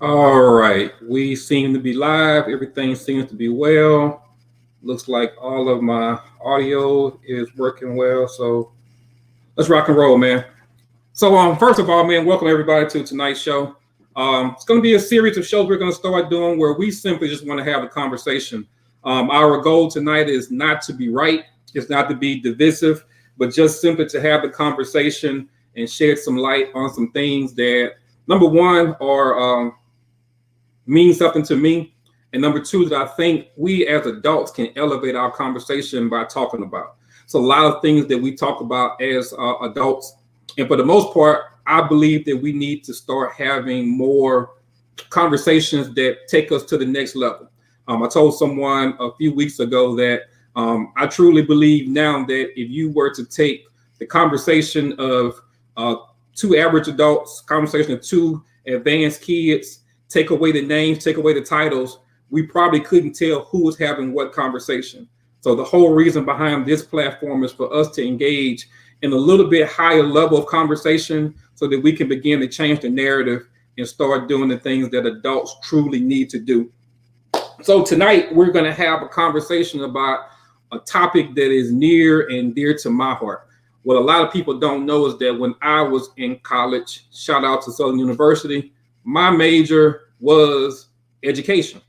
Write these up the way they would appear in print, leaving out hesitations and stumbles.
All right, we seem to be live. Everything seems to be well. Looks like all of my audio is working well. So let's rock and roll, man. So, first of all, man, welcome everybody to tonight's show. It's going to be a series of shows we're going to start doing where we simply just want to have a conversation. Our goal tonight is not to be right, it's not to be divisive, but just simply to have a conversation and shed some light on some things that, number one, are mean something to me. And number two, that I think we as adults can elevate our conversation by talking about. So a lot of things that we talk about as adults. And for the most part, I believe that we need to start having more conversations that take us to the next level. I told someone a few weeks ago that I truly believe now that if you were to take the conversation of two average adults, conversation of two advanced kids, take away the names, take away the titles, we probably couldn't tell who was having what conversation. So the whole reason behind this platform is for us to engage in a little bit higher level of conversation so that we can begin to change the narrative and start doing the things that adults truly need to do. So tonight we're going to have a conversation about a topic that is near and dear to my heart. What a lot of people don't know is that when I was in college, shout out to Southern University, my major was education.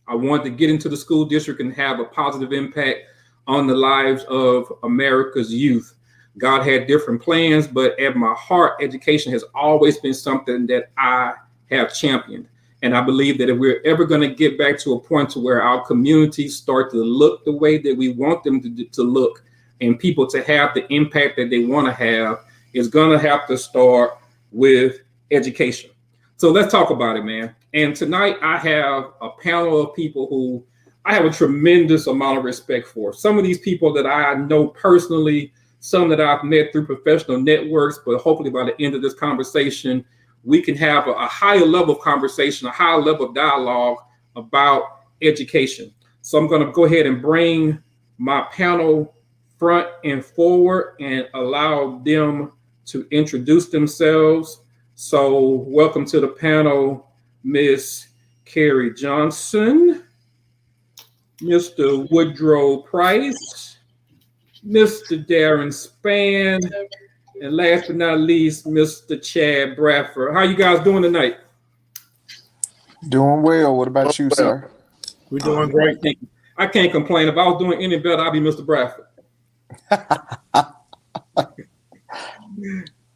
I wanted to get into the school district and have a positive impact on the lives of America's youth. God had different plans, but at my heart, education has always been something that I have championed. And I believe that if we're ever going to get back to a point to where our communities start to look the way that we want them to look, and people to have the impact that they want to have, is going to have to start with education. So let's talk about it, man. And tonight I have a panel of people who I have a tremendous amount of respect for. Some of these people that I know personally, some that I've met through professional networks, but hopefully by the end of this conversation, we can have a higher level of conversation, a higher level of dialogue about education. So I'm going to go ahead and bring my panel front and forward and allow them to introduce themselves. So welcome to the panel, Miss Carrie Johnson, Mr. Woodrow Price, Mr. Darren Spann, and last but not least, Mr. Chad Bradford. How you guys doing tonight? Doing well. What about you, sir? We're doing great. I can't complain. If I was doing any better, I'd be Mr. Bradford.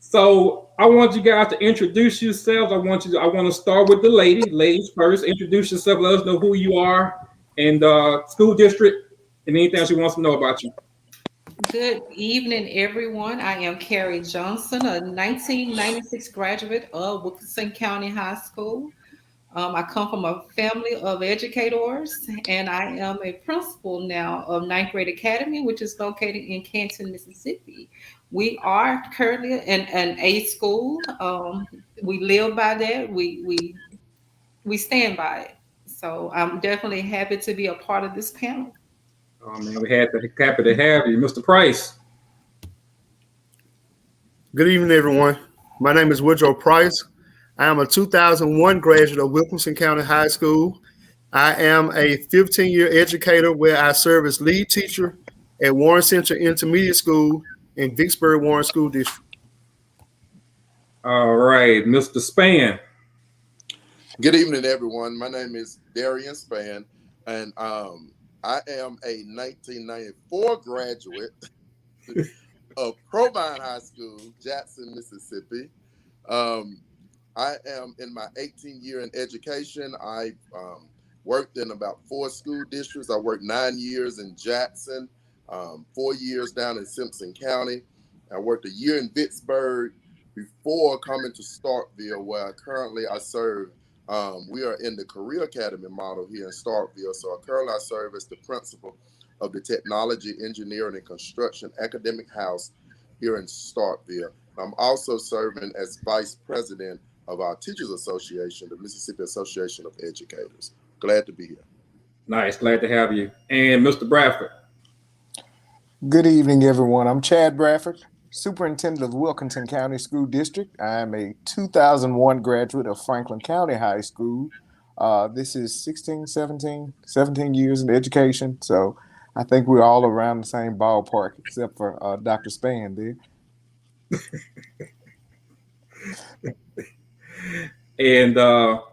So I want you guys to introduce yourselves. I want to start with the lady. Ladies first. Introduce yourself. Let us know who you are and school district and anything else you want to know about you. Good evening, everyone. I am Carrie Johnson, a 1996 graduate of Wilkinson County High School. I come from a family of educators, and I am a principal now of Ninth Grade Academy, which is located in Canton, Mississippi. We are currently in an A school. We live by that. We stand by it. So I'm definitely happy to be a part of this panel. Oh man, we had to happy to have you, Mr. Price. Good evening, everyone. My name is Woodrow Price. I am a 2001 graduate of Wilkinson County High School. I am a 15-year educator where I serve as lead teacher at Warren Central Intermediate School in Vicksburg Warren School District. All right, Mr. Spann. Good evening, everyone. My name is Darian Spann, and I am a 1994 graduate of Provine High School, Jackson, Mississippi. I am in my 18th year in education. I worked in about 4 school districts. I worked 9 years in Jackson, 4 years down in Simpson County. I worked a year in Vicksburg before coming to Starkville, where currently I serve. We are in the Career Academy model here in Starkville. So currently I serve as the principal of the Technology, Engineering, and Construction Academic House here in Starkville. I'm also serving as vice president of our Teachers Association, the Mississippi Association of Educators. Glad to be here. Nice, glad to have you. And Mr. Bradford. Good evening, everyone. I'm Chad Bradford. Superintendent of Wilkinson County School District. I am a 2001 graduate of Franklin County High School. This is 17 years in education. So I think we're all around the same ballpark, except for Dr. Span there. And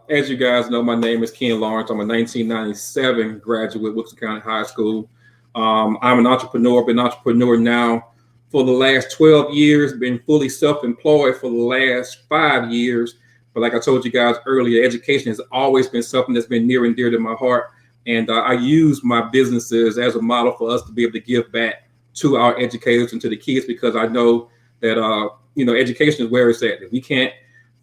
as you guys know, my name is Ken Lawrence. I'm a 1997 graduate, Wilson County High School. I'm an entrepreneur, been an entrepreneur now for the last 12 years, been fully self-employed for the last 5 years. But like I told you guys earlier, education has always been something that's been near and dear to my heart. And I use my businesses as a model for us to be able to give back to our educators and to the kids, because I know that, education is where it's at. If we can't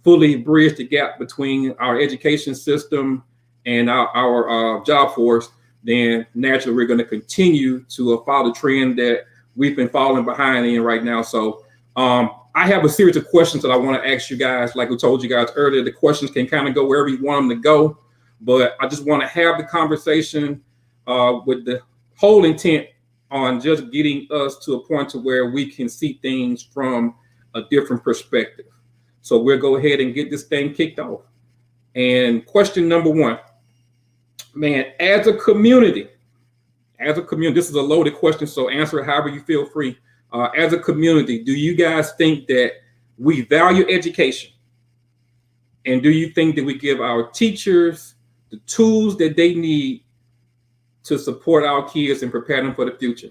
fully bridge the gap between our education system and our job force, then naturally we're going to continue to follow the trend that we've been falling behind in right now. So I have a series of questions that I want to ask you guys. Like we told you guys earlier, the questions can kind of go wherever you want them to go, but I just want to have the conversation with the whole intent on just getting us to a point to where we can see things from a different perspective. So we'll go ahead and get this thing kicked off. And question number one, man, as a community, this is a loaded question, so answer it however you feel free. As a community, do you guys think that we value education? And do you think that we give our teachers the tools that they need to support our kids and prepare them for the future?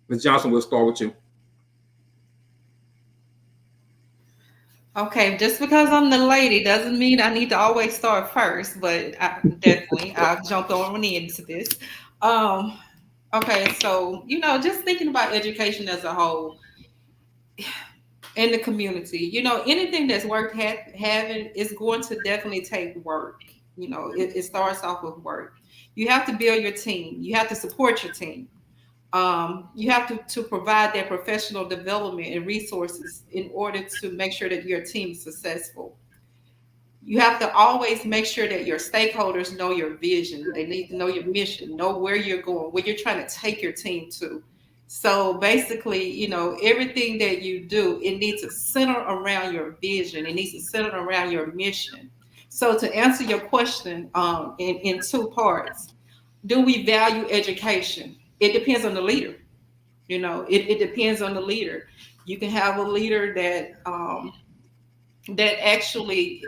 Ms. Johnson, we'll start with you. Okay, just because I'm the lady doesn't mean I need to always start first, but I'll jump on into this. Okay, so just thinking about education as a whole in the community, anything that's worth having is going to definitely take work. It starts off with work. You have to build your team. You have to support your team. You have to provide that professional development and resources in order to make sure that your team is successful. You have to always make sure that your stakeholders know your vision. They need to know your mission, know where you're going, where you're trying to take your team to. So basically, everything that you do, it needs to center around your vision. It needs to center around your mission. So to answer your question in two parts, do we value education? It depends on the leader. It depends on the leader. You can have a leader that actually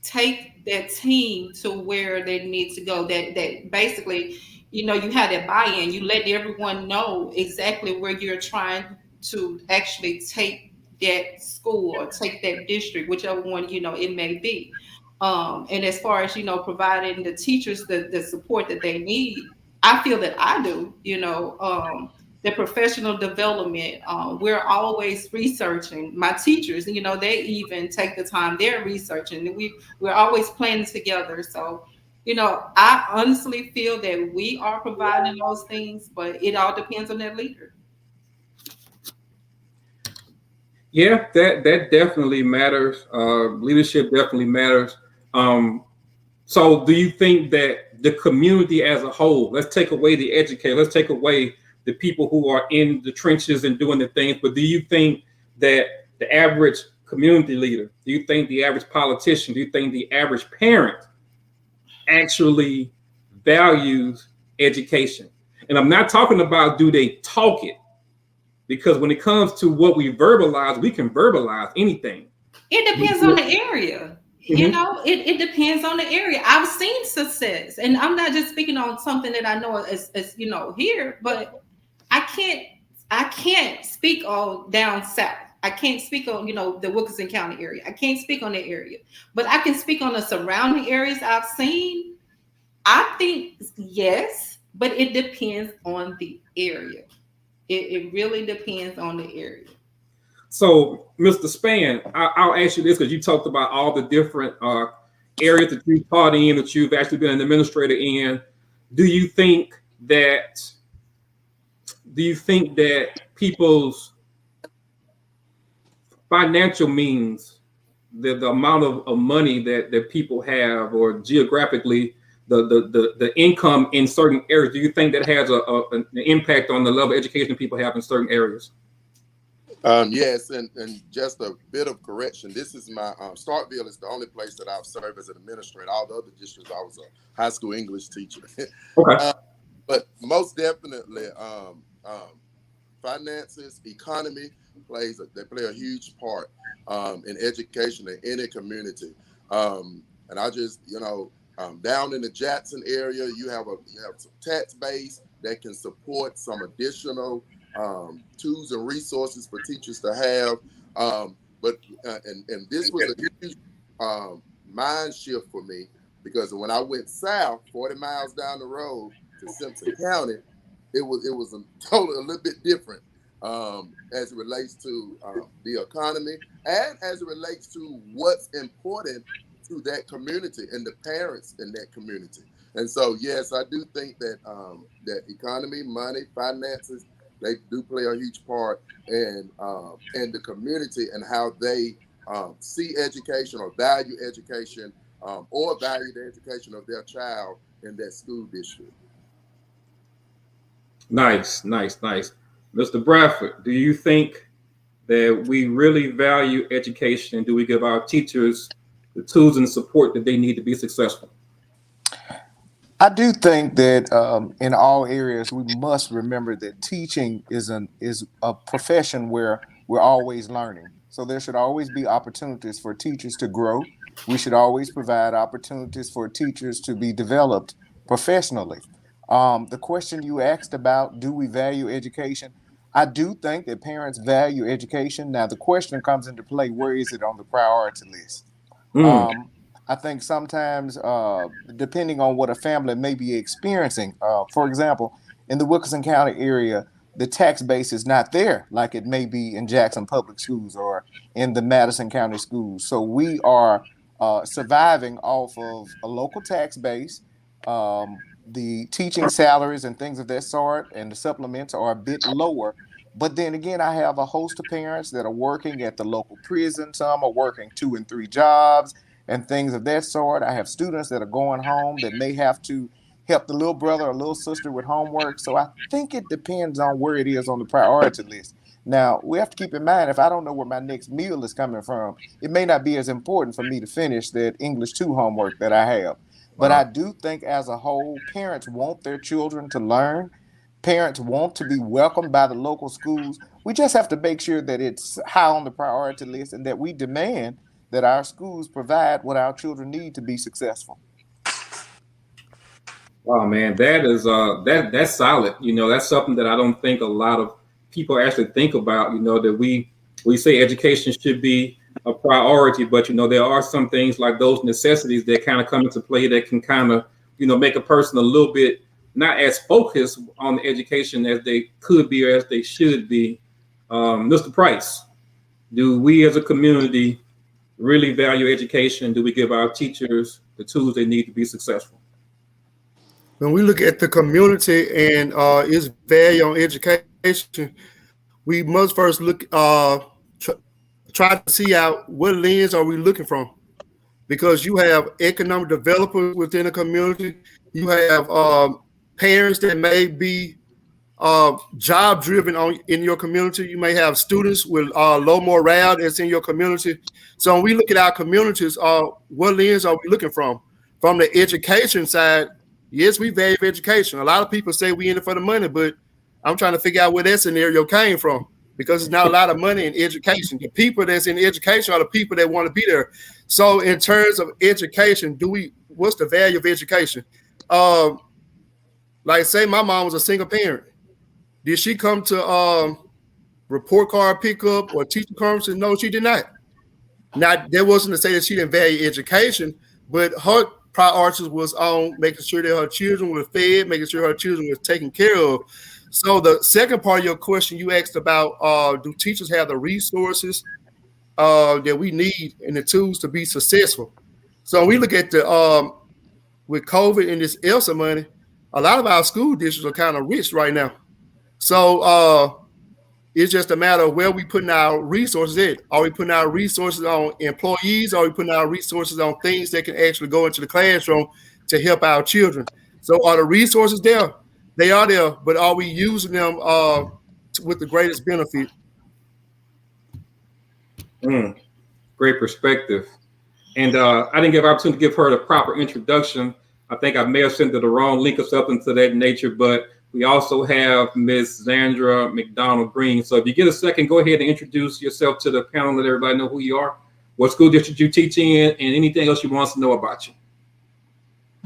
take that team to where they need to go. That basically, you have that buy-in. You let everyone know exactly where you're trying to actually take that school or take that district, whichever one it may be. And as far as providing the teachers the support that they need, I feel that I do. The professional development. We're always researching. My teachers, they even take the time. They're researching, and we're always planning together. So, I honestly feel that we are providing those things, but it all depends on that leader. Yeah, that definitely matters. Leadership definitely matters. So do you think that the community as a whole, let's take away the educator, let's take away the people who are in the trenches and doing the things, but do you think that the average community leader, do you think the average politician, do you think the average parent actually values education? And I'm not talking about do they talk it, because when it comes to what we verbalize, we can verbalize anything. It depends on the area. It depends on the area. I've seen success, and I'm not just speaking on something that I know as here, but I can't speak on down south. I can't speak on the Wilkinson County area. I can't speak on that area, but I can speak on the surrounding areas I've seen. I think yes, but it depends on the area. It really depends on the area. So, Mr. Span, I'll ask you this, because you talked about all the different areas that you've taught in, that you've actually been an administrator in. Do you think that people's financial means, the amount of money that people have, or geographically, the income in certain areas, do you think that has an impact on the level of education people have in certain areas? Yes, and just a bit of correction. This is my Starkville is the only place that I've served as an administrator. All the other districts, I was a high school English teacher. Okay. But most definitely, finances, economy they play a huge part in education in any community. And I just down in the Jackson area, you have some tax base that can support some additional tools and resources for teachers to have. But this was a huge mind shift for me, because when I went south 40 miles down the road to Simpson County, it was a little bit different as it relates to the economy, and as it relates to what's important to that community and the parents in that community. And so, yes, I do think that that economy, money, finances, they do play a huge part in the community and how they see education or value education, or value the education of their child in that school district. Nice, nice, nice. Mr. Bradford, do you think that we really value education? Do we give our teachers the tools and support that they need to be successful? I do think that in all areas we must remember that teaching is a profession where we're always learning. So there should always be opportunities for teachers to grow. We should always provide opportunities for teachers to be developed professionally. The question you asked about, do we value education? I do think that parents value education. Now the question comes into play: where is it on the priority list? Mm, Um, I think sometimes, depending on what a family may be experiencing, for example, in the Wilkinson County area, the tax base is not there like it may be in Jackson Public Schools or in the Madison County Schools. So we are surviving off of a local tax base. The teaching salaries and things of that sort and the supplements are a bit lower. But then again, I have a host of parents that are working at the local prison. Some are working 2 and 3 jobs and things of that sort. I have students that are going home that may have to help the little brother or little sister with homework. So I think it depends on where it is on the priority list. Now, we have to keep in mind, if I don't know where my next meal is coming from, it may not be as important for me to finish that English 2 homework that I have. But wow. I do think as a whole, parents want their children to learn. Parents want to be welcomed by the local schools. We just have to make sure that it's high on the priority list and that we demand that our schools provide what our children need to be successful. Wow, man, that is that's solid. That's something that I don't think a lot of people actually think about. That we say education should be a priority, but there are some things like those necessities that kind of come into play that can kind of make a person a little bit not as focused on the education as they could be or as they should be. Mr. Price, do we as a community really value education? Do we give our teachers the tools they need to be successful? When we look at the community and its value on education, we must first look try to see out what lens are we looking from, because you have economic developers within a community, you have parents that may be job driven on in your community. You may have students with low morale that's in your community. So when we look at our communities, what lens are we looking from? From the education side, yes, we value education. A lot of people say we in it for the money, but I'm trying to figure out where that scenario came from, because there's not a lot of money in education. The people that's in education are the people that want to be there. So in terms of education, what's the value of education? Like say my mom was a single parent. Did she come to report card pickup or teacher conferences? No, she did not. Now, that wasn't to say that she didn't value education, but her priorities was on making sure that her children were fed, making sure her children were taken care of. So the second part of your question, you asked about do teachers have the resources that we need and the tools to be successful? So we look at the with COVID and this ELSA money, a lot of our school districts are kind of rich right now. So it's just a matter of where we putting our resources in. Are we putting our resources on employees? Are we putting our resources on things that can actually go into the classroom to help our children? So are the resources there? They are there, but are we using them with the greatest benefit? Great perspective. And I didn't give opportunity to give her the proper introduction. I think I may have sent her the wrong link or something to that nature, but we also have Miss Zandra McDonald Green. So if you get a second, go ahead and introduce yourself to the panel, let everybody know who you are, what school district you teach in, and anything else you want us to know about you.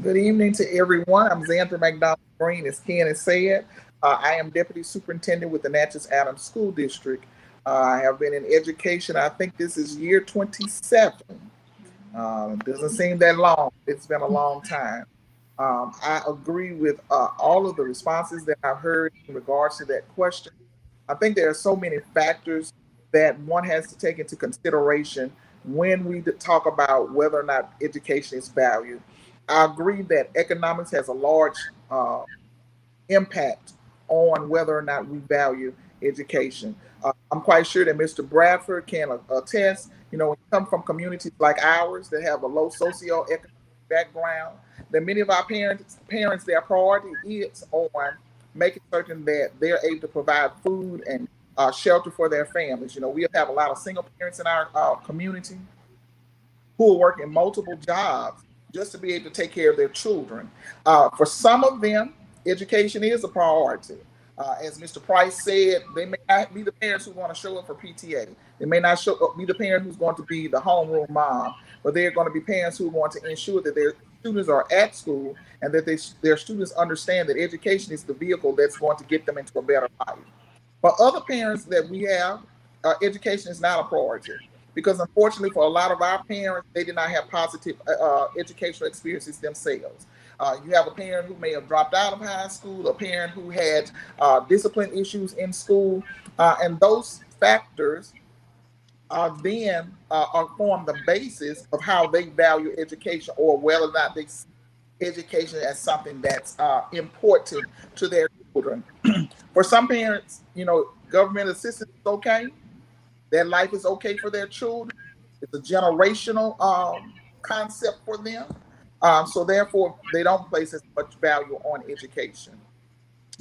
Good evening to everyone. I'm Zandra McDonald Green, as Ken has said. I am Deputy Superintendent with the Natchez Adams School District. I have been in education, I think this is year 27. It doesn't seem that long. It's been a long time. I agree with all of the responses that I've heard in regards to that question. I think there are so many factors that one has to take into consideration when we talk about whether or not education is valued. I agree that economics has a large impact on whether or not we value education. I'm quite sure that Mr. Bradford can attest. You know, when you come from communities like ours that have a low socioeconomic background, that many of our parents, their priority is on making certain that they're able to provide food and shelter for their families. You know, we have a lot of single parents in our community who are working multiple jobs just to be able to take care of their children. For some of them, education is a priority. As Mr. Price said, they may not be the parents who want to show up for PTA. They may not be the parent who's going to be the homeroom mom, but they're going to be parents who want to ensure that their students are at school and that their students understand that education is the vehicle that's going to get them into a better life. For other parents that we have, education is not a priority because unfortunately for a lot of our parents, they did not have positive educational experiences themselves. You have a parent who may have dropped out of high school, a parent who had discipline issues in school, and those factors then form the basis of how they value education or whether or not they see education as something that's important to their children. For some parents, you know, government assistance is okay. Their life is okay for their children. It's a generational concept for them. So therefore, they don't place as much value on education.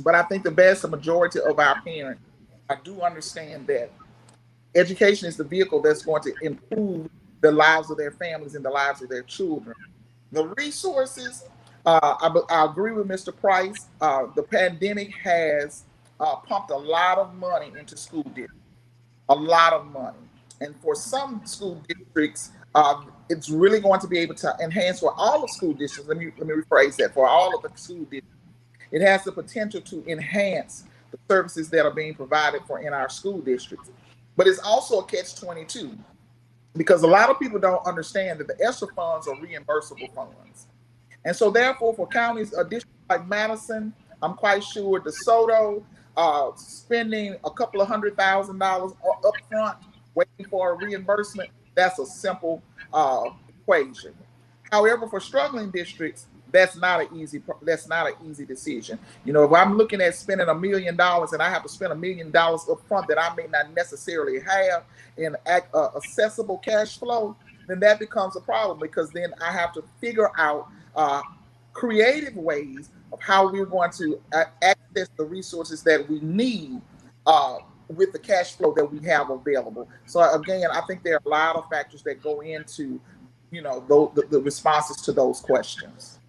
But I think the vast majority of our parents, I do understand that education is the vehicle that's going to improve the lives of their families and the lives of their children. The resources, I agree with Mr. Price. The pandemic has pumped a lot of money into school districts, a lot of money. And for some school districts, it's really going to be able to enhance for all the school districts. Let me rephrase that. For all of the school districts, it has the potential to enhance the services that are being provided for in our school districts. But it's also a catch-22 because a lot of people don't understand that the ESSER funds are reimbursable funds. And so therefore, for counties, a district like Madison, I'm quite sure DeSoto, spending a couple of $100,000 up front, waiting for a reimbursement, that's a simple equation. However, for struggling districts, that's not an easy decision. You know, if I'm looking at spending $1 million and I have to spend $1 million up front that I may not necessarily have in accessible cash flow, then that becomes a problem because then I have to figure out creative ways of how we're going to access the resources that we need with the cash flow that we have available. So again, I think there are a lot of factors that go into, you know, the responses to those questions.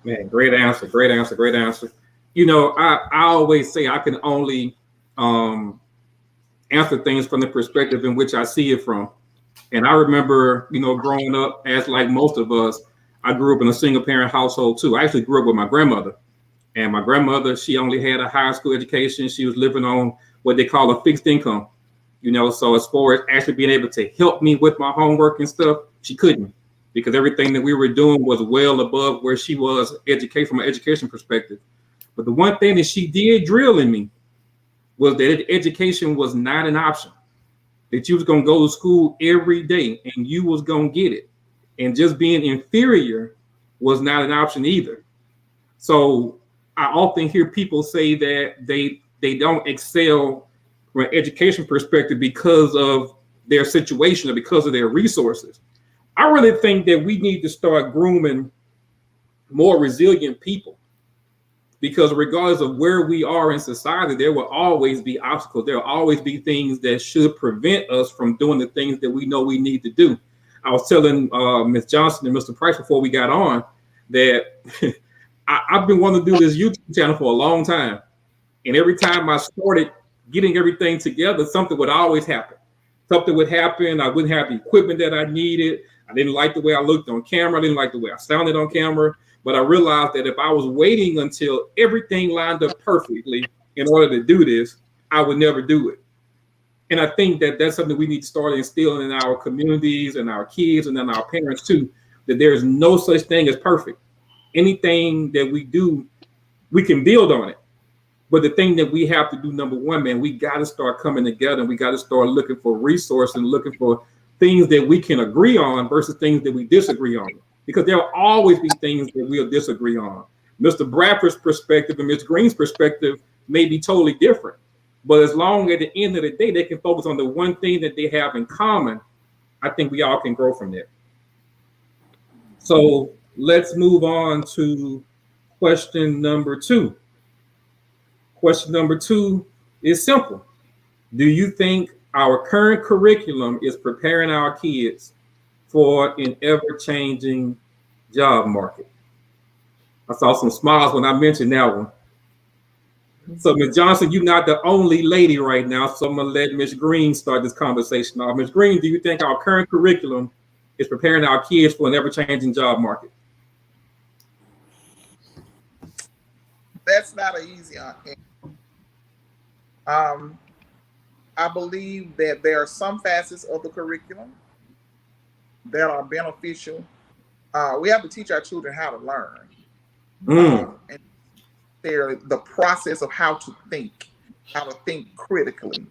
Man, great answer, great answer, great answer. You know, I always say I can only answer things from the perspective in which I see it from. And I remember, you know, growing up, as like most of us, I grew up in a single parent household too. I actually grew up with my grandmother. And my grandmother, she only had a high school education. She was living on what they call a fixed income. You know, so as far as actually being able to help me with my homework and stuff, she couldn't because everything that we were doing was well above where she was from an education perspective. But the one thing that she did drill in me was that education was not an option, that you was going to go to school every day and you was going to get it. And just being inferior was not an option either. So I often hear people say that they don't excel from an education perspective because of their situation or because of their resources. I really think that we need to start grooming more resilient people because regardless of where we are in society, there will always be obstacles. There will always be things that should prevent us from doing the things that we know we need to do. I was telling Ms. Johnson and Mr. Price before we got on that I've been wanting to do this YouTube channel for a long time. And every time I started getting everything together, something would always happen. Something would happen. I wouldn't have the equipment that I needed. I didn't like the way I looked on camera. I didn't like the way I sounded on camera. But I realized that if I was waiting until everything lined up perfectly in order to do this, I would never do it. And I think that that's something we need to start instilling in our communities and our kids and then our parents too, that there is no such thing as perfect. Anything that we do, we can build on it. But the thing that we have to do, number one, man, we got to start coming together and we got to start looking for resources and looking for things that we can agree on versus things that we disagree on. Because there will always be things that we'll disagree on. Mr. Bradford's perspective and Ms. Green's perspective may be totally different. But as long as at the end of the day, they can focus on the one thing that they have in common, I think we all can grow from there. So let's move on to question number 2. Question number 2 is simple. Do you think our current curriculum is preparing our kids for an ever-changing job market? I saw some smiles when I mentioned that one. So, Ms. Johnson, you're not the only lady right now, so I'm going to let Ms. Green start this conversation off. Ms. Green, do you think our current curriculum is preparing our kids for an ever-changing job market? That's not an easy answer. I believe that there are some facets of the curriculum that are beneficial. We have to teach our children how to learn. And the process of how to think critically.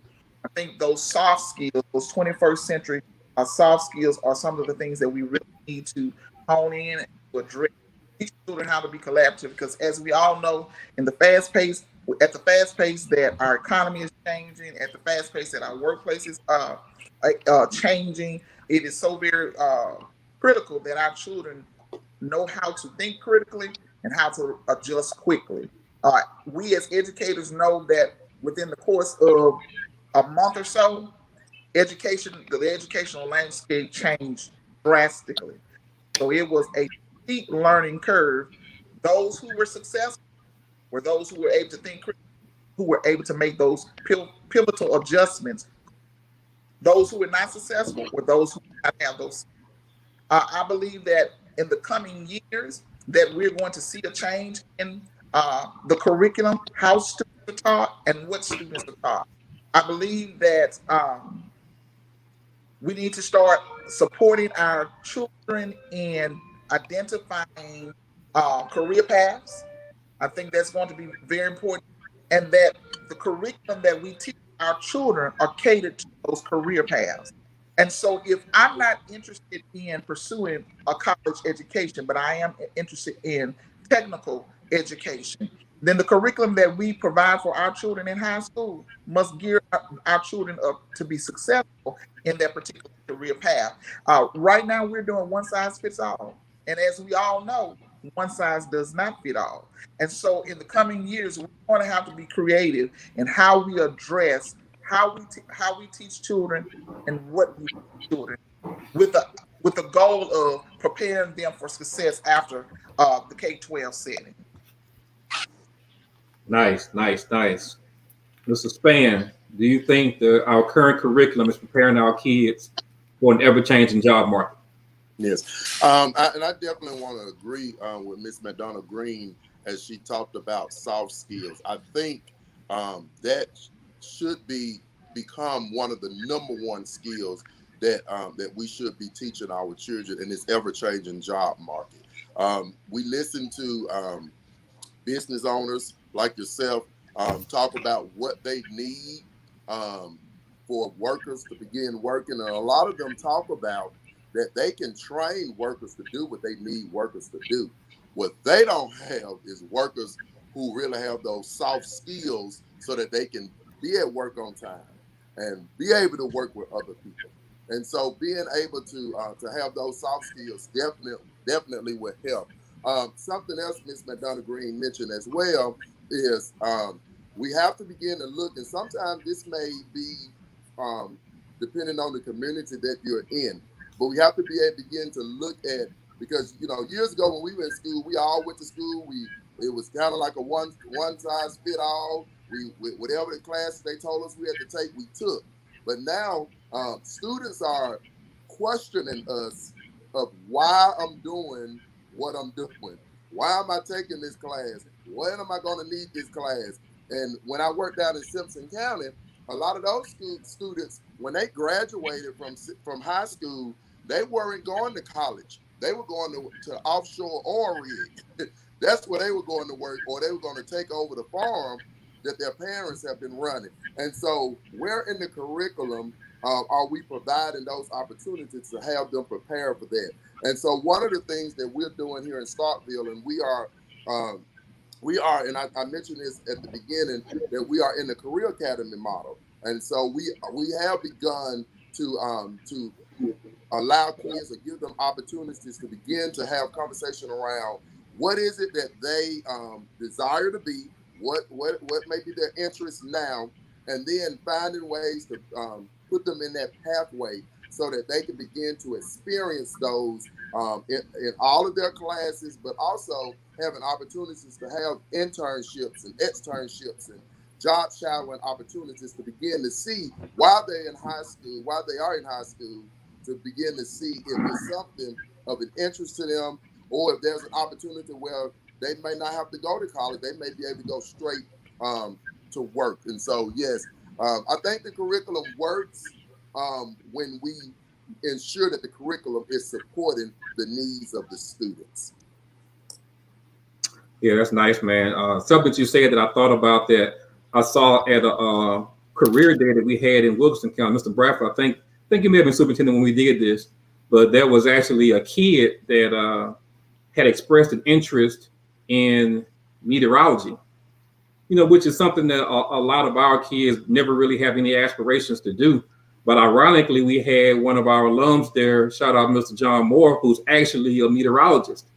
I think those soft skills, those 21st century soft skills, are some of the things that we really need to hone in and to address. Teach children how to be collaborative, because as we all know, at the fast pace that our economy is changing, at the fast pace that our workplaces are changing, it is so very critical that our children know how to think critically and how to adjust quickly. We as educators know that within the course of a month or so, the educational landscape changed drastically. So it was a steep learning curve. Those who were successful were those who were able to think critically, who were able to make those pivotal adjustments. Those who were not successful were those who did not have those. I believe that in the coming years that we're going to see a change in the curriculum, how students are taught and what students are taught. I believe that we need to start supporting our children in identifying career paths. I think that's going to be very important, and that the curriculum that we teach our children are catered to those career paths. And so, if I'm not interested in pursuing a college education, but I am interested in technical education, then the curriculum that we provide for our children in high school must gear our children up to be successful in that particular career path. Right now, we're doing one size fits all. And as we all know, one size does not fit all. And so, in the coming years, we're going to have to be creative in how we address how we teach children and what we teach children, with the goal of preparing them for success after the K-12 setting. Nice. Mr. Span, do you think that our current curriculum is preparing our kids for an ever-changing job market? Yes, and I definitely want to agree with Miss McDonough Green as she talked about soft skills. I think that should become one of the number one skills that we should be teaching our children in this ever-changing job market. We listen to business owners like yourself talk about what they need for workers to begin working, and a lot of them talk about that they can train workers to do what they need workers to do. What they don't have is workers who really have those soft skills so that they can be at work on time and be able to work with other people. And so being able to have those soft skills definitely will help. Something else Ms. McDonough Green mentioned as well is we have to begin to look, and sometimes this may be um, depending on the community that you're in, but we have to be able to begin to look at, because years ago when we were in school, we all went to school. It was kind of like a one size fit all. Whatever the classes they told us we had to take, we took. But now students are questioning us of why I'm doing what I'm doing. Why am I taking this class? When am I going to need this class? And when I worked down in Simpson County, a lot of those students, when they graduated from high school, they weren't going to college. They were going to offshore oil rig. That's where they were going to work, or they were going to take over the farm that their parents have been running. And so, where in the curriculum are we providing those opportunities to have them prepare for that? And so, one of the things that we're doing here in Starkville, and and I mentioned this at the beginning, that we are in the Career Academy model. And so we have begun to allow kids or give them opportunities to begin to have conversation around what is it that they desire to be, what may be their interest now, and then finding ways to put them in that pathway so that they can begin to experience those in all of their classes, but also having opportunities to have internships and externships and job shadowing opportunities to begin to see while they are in high school, to begin to see if it's something of an interest to them, or if there's an opportunity where they may not have to go to college, they may be able to go straight to work. And so, yes, I think the curriculum works when we ensure that the curriculum is supporting the needs of the students. Yeah, that's nice, man. Something you said that I thought about, that I saw at a career day that we had in Wilkinson County. Mr. Bradford, I think you may have been superintendent when we did this, but there was actually a kid that had expressed an interest in meteorology, which is something that a lot of our kids never really have any aspirations to do. But ironically, we had one of our alums there, shout out Mr. John Moore, who's actually a meteorologist.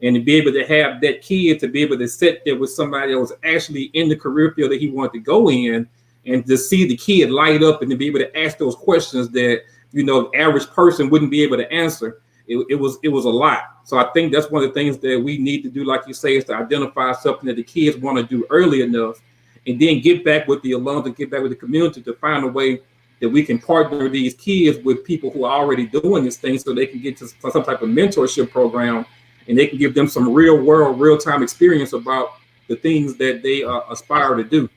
And to be able to have that kid to be able to sit there with somebody that was actually in the career field that he wanted to go in, and to see the kid light up and to be able to ask those questions that, the average person wouldn't be able to answer. It was a lot. So I think that's one of the things that we need to do, like you say, is to identify something that the kids want to do early enough, and then get back with the alums and get back with the community to find a way that we can partner these kids with people who are already doing this thing, so they can get to some type of mentorship program, and they can give them some real world, real time experience about the things that they aspire to do.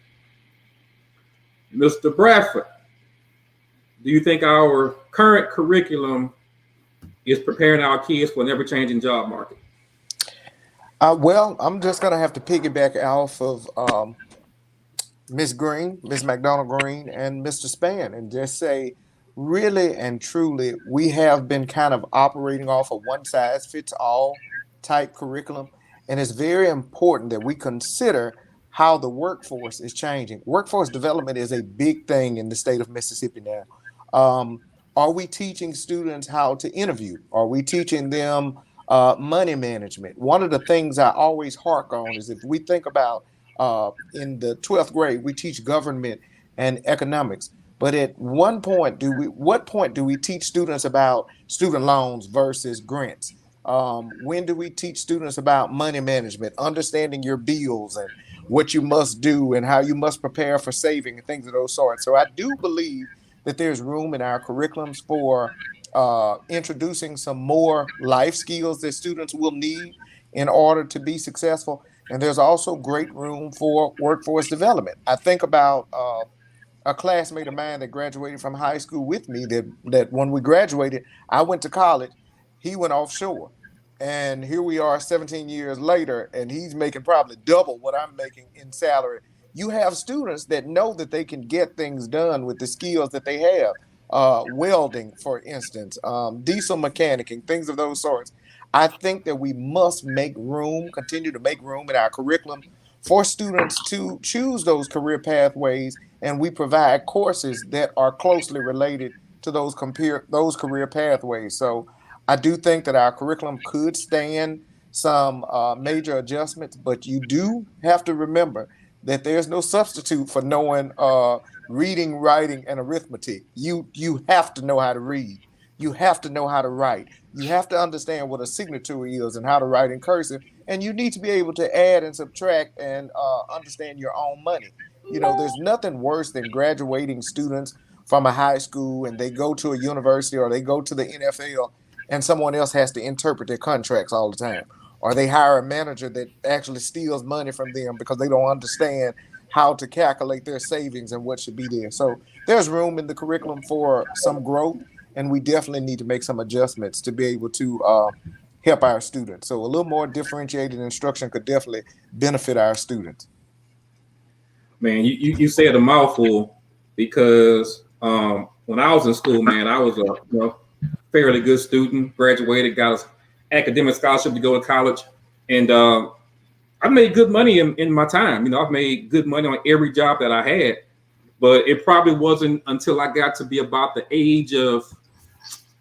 Mr. Bradford, do you think our current curriculum is preparing our kids for an ever-changing job market? Well, I'm just going to have to piggyback off of Ms. McDonough Green, and Mr. Span, and just say, really and truly, we have been kind of operating off a one-size-fits-all type curriculum, and it's very important that we consider how the workforce is changing. Workforce development is a big thing in the state of Mississippi now. Are we teaching students how to interview? Are we teaching them money management? One of the things I always hark on is, if we think about in the 12th grade, we teach government and economics. But at what point do we teach students about student loans versus grants? When do we teach students about money management, understanding your bills and what you must do and how you must prepare for saving and things of those sorts? So I do believe that there's room in our curriculums for introducing some more life skills that students will need in order to be successful. And there's also great room for workforce development. I think about a classmate of mine that graduated from high school with me, that when we graduated, I went to college, he went offshore. And here we are 17 years later, and he's making probably double what I'm making in salary. You have students that know that they can get things done with the skills that they have. Welding, for instance, diesel mechanicing, things of those sorts. I think that we must continue to make room in our curriculum for students to choose those career pathways, and we provide courses that are closely related to those career pathways. So I do think that our curriculum could stand some major adjustments, but you do have to remember that there's no substitute for knowing reading, writing, and arithmetic. You have to know how to read. You have to know how to write. You have to understand what a signature is and how to write in cursive. And you need to be able to add and subtract and understand your own money. You know, there's nothing worse than graduating students from a high school and they go to a university or they go to the NFL and someone else has to interpret their contracts all the time. Or they hire a manager that actually steals money from them because they don't understand how to calculate their savings and what should be there. So there's room in the curriculum for some growth, and we definitely need to make some adjustments to be able to help our students. So a little more differentiated instruction could definitely benefit our students. Man, you said a mouthful because when I was in school, man, I was a fairly good student, graduated, got an academic scholarship to go to college, and I made good money in my time. You know, I've made good money on every job that I had, but it probably wasn't until I got to be about the age of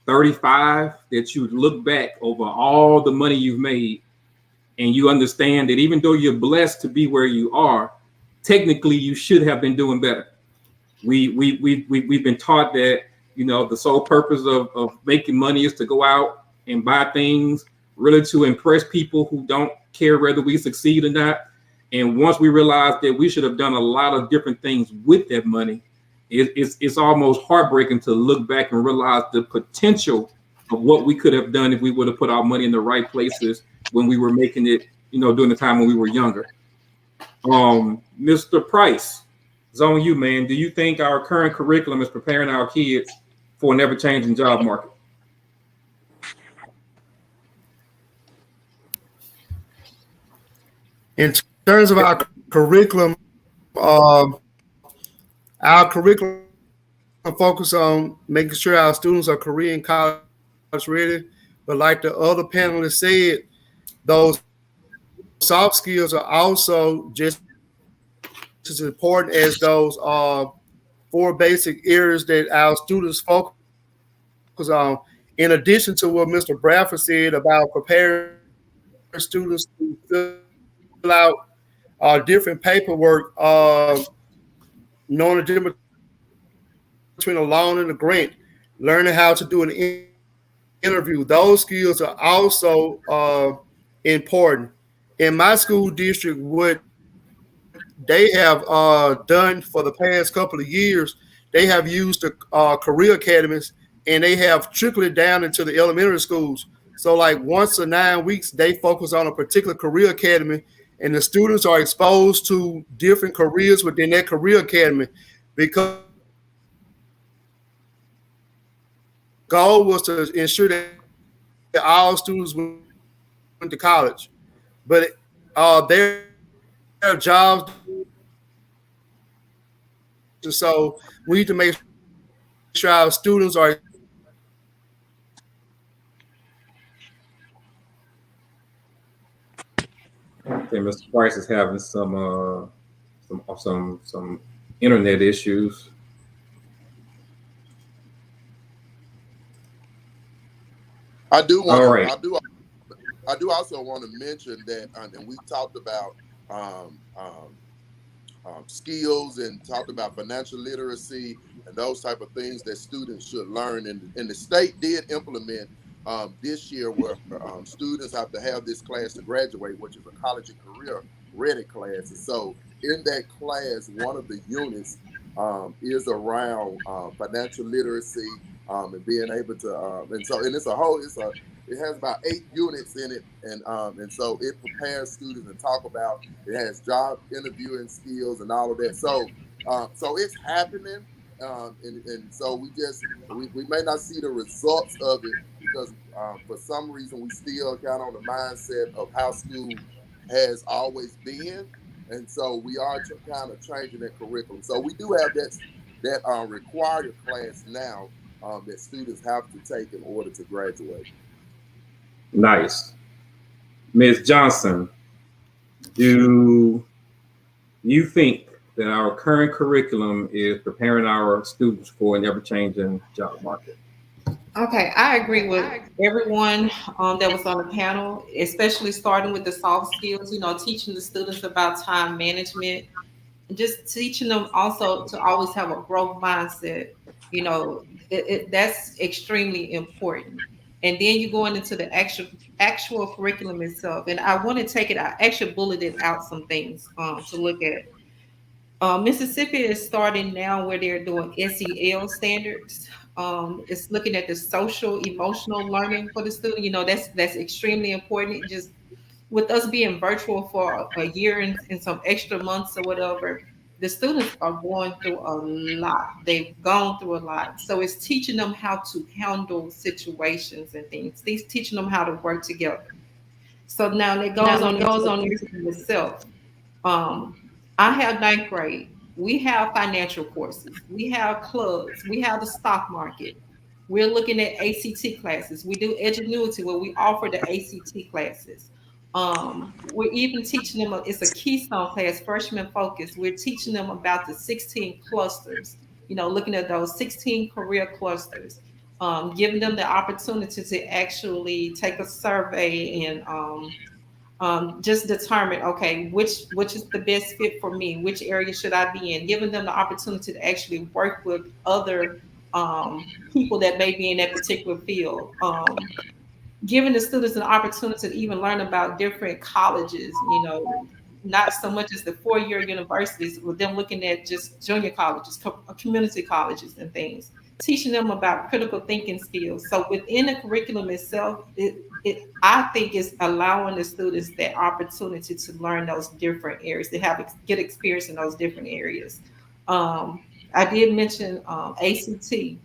35 that you look back over all the money you've made and you understand that even though you're blessed to be where you are, technically you should have been doing better. We've been taught that, you know, the sole purpose of making money is to go out and buy things, really to impress people who don't care whether we succeed or not. And once we realize that we should have done a lot of different things with that money, it's almost heartbreaking to look back and realize the potential of what we could have done if we would have put our money in the right places when we were making it, you know, during the time when we were younger. Mr. Price, it's on you, man. Do you think our current curriculum is preparing our kids for an ever-changing job market? In terms of our curriculum focus on making sure our students are career and college ready. But like the other panelists said, those soft skills are also just as important as those four basic areas that our students focus on. In addition to what Mr. Bradford said about preparing students to fill out different paperwork, knowing the difference between a loan and a grant, learning how to do an interview. Those skills are also important. In my school district, what they have done for the past couple of years, they have used the career academies and they have trickled it down into the elementary schools. So like once or 9 weeks, they focus on a particular career academy and the students are exposed to different careers within that career academy because the goal was to ensure that all students went to college. But their jobs, so we need to make sure our students are. Okay, Mr. Price is having some internet issues. I do want All to. right. I do also want to mention that, and we talked about um, um, skills and talked about financial literacy and those type of things that students should learn. And the state did implement this year where students have to have this class to graduate, which is a college and career ready class. And so in that class, one of the units is around financial literacy and being able to, and it has about 8 units in it, and so it prepares students to talk about. It has job interviewing skills and all of that. So it's happening, and so we may not see the results of it because for some reason we still kind of on the mindset of how school has always been, and so we are kind of changing that curriculum. So we do have that required class now that students have to take in order to graduate. Nice. Ms. Johnson, do you think that our current curriculum is preparing our students for an ever-changing job market? Okay, I agree with everyone that was on the panel, especially starting with the soft skills, teaching the students about time management, just teaching them also to always have a growth mindset. That's extremely important. And then you going into the actual curriculum itself. And I want to take it, I actually bulleted out some things to look at. Mississippi is starting now where they're doing SEL standards. It's looking at the social emotional learning for the student. That's extremely important. Just with us being virtual for a year and some extra months or whatever, the students are going through a lot. They've gone through a lot. So it's teaching them how to handle situations and things. These teaching them how to work together. So now it goes on into the curriculum itself. um, I have ninth grade. We have financial courses. We have clubs. We have the stock market. We're looking at ACT classes. We do Edgenuity where we offer the ACT classes. We're even teaching them, it's a Keystone class, freshman focus. We're teaching them about the 16 clusters, looking at those 16 career clusters, giving them the opportunity to actually take a survey and just determine, okay, which is the best fit for me, which area should I be in, giving them the opportunity to actually work with other people that may be in that particular field, giving the students an opportunity to even learn about different colleges, not so much as the four-year universities, with them looking at just junior colleges, community colleges and things, teaching them about critical thinking skills. So within the curriculum itself, I think is allowing the students that opportunity to learn those different areas, to get experience in those different areas. I did mention ACT.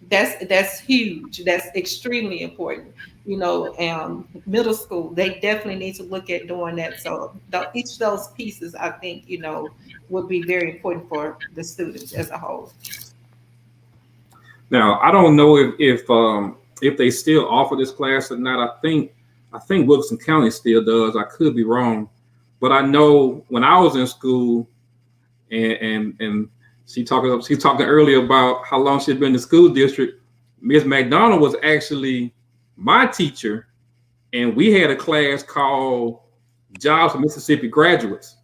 That's huge. That's extremely important. Middle school, they definitely need to look at doing that. So each of those pieces, I think, would be very important for the students as a whole. Now, I don't know if they still offer this class or not. I think Wilson County still does. I could be wrong, but I know when I was in school, and she talking earlier about how long she'd been in the school district. Miss McDonald was actually my teacher, and we had a class called Jobs for Mississippi Graduates,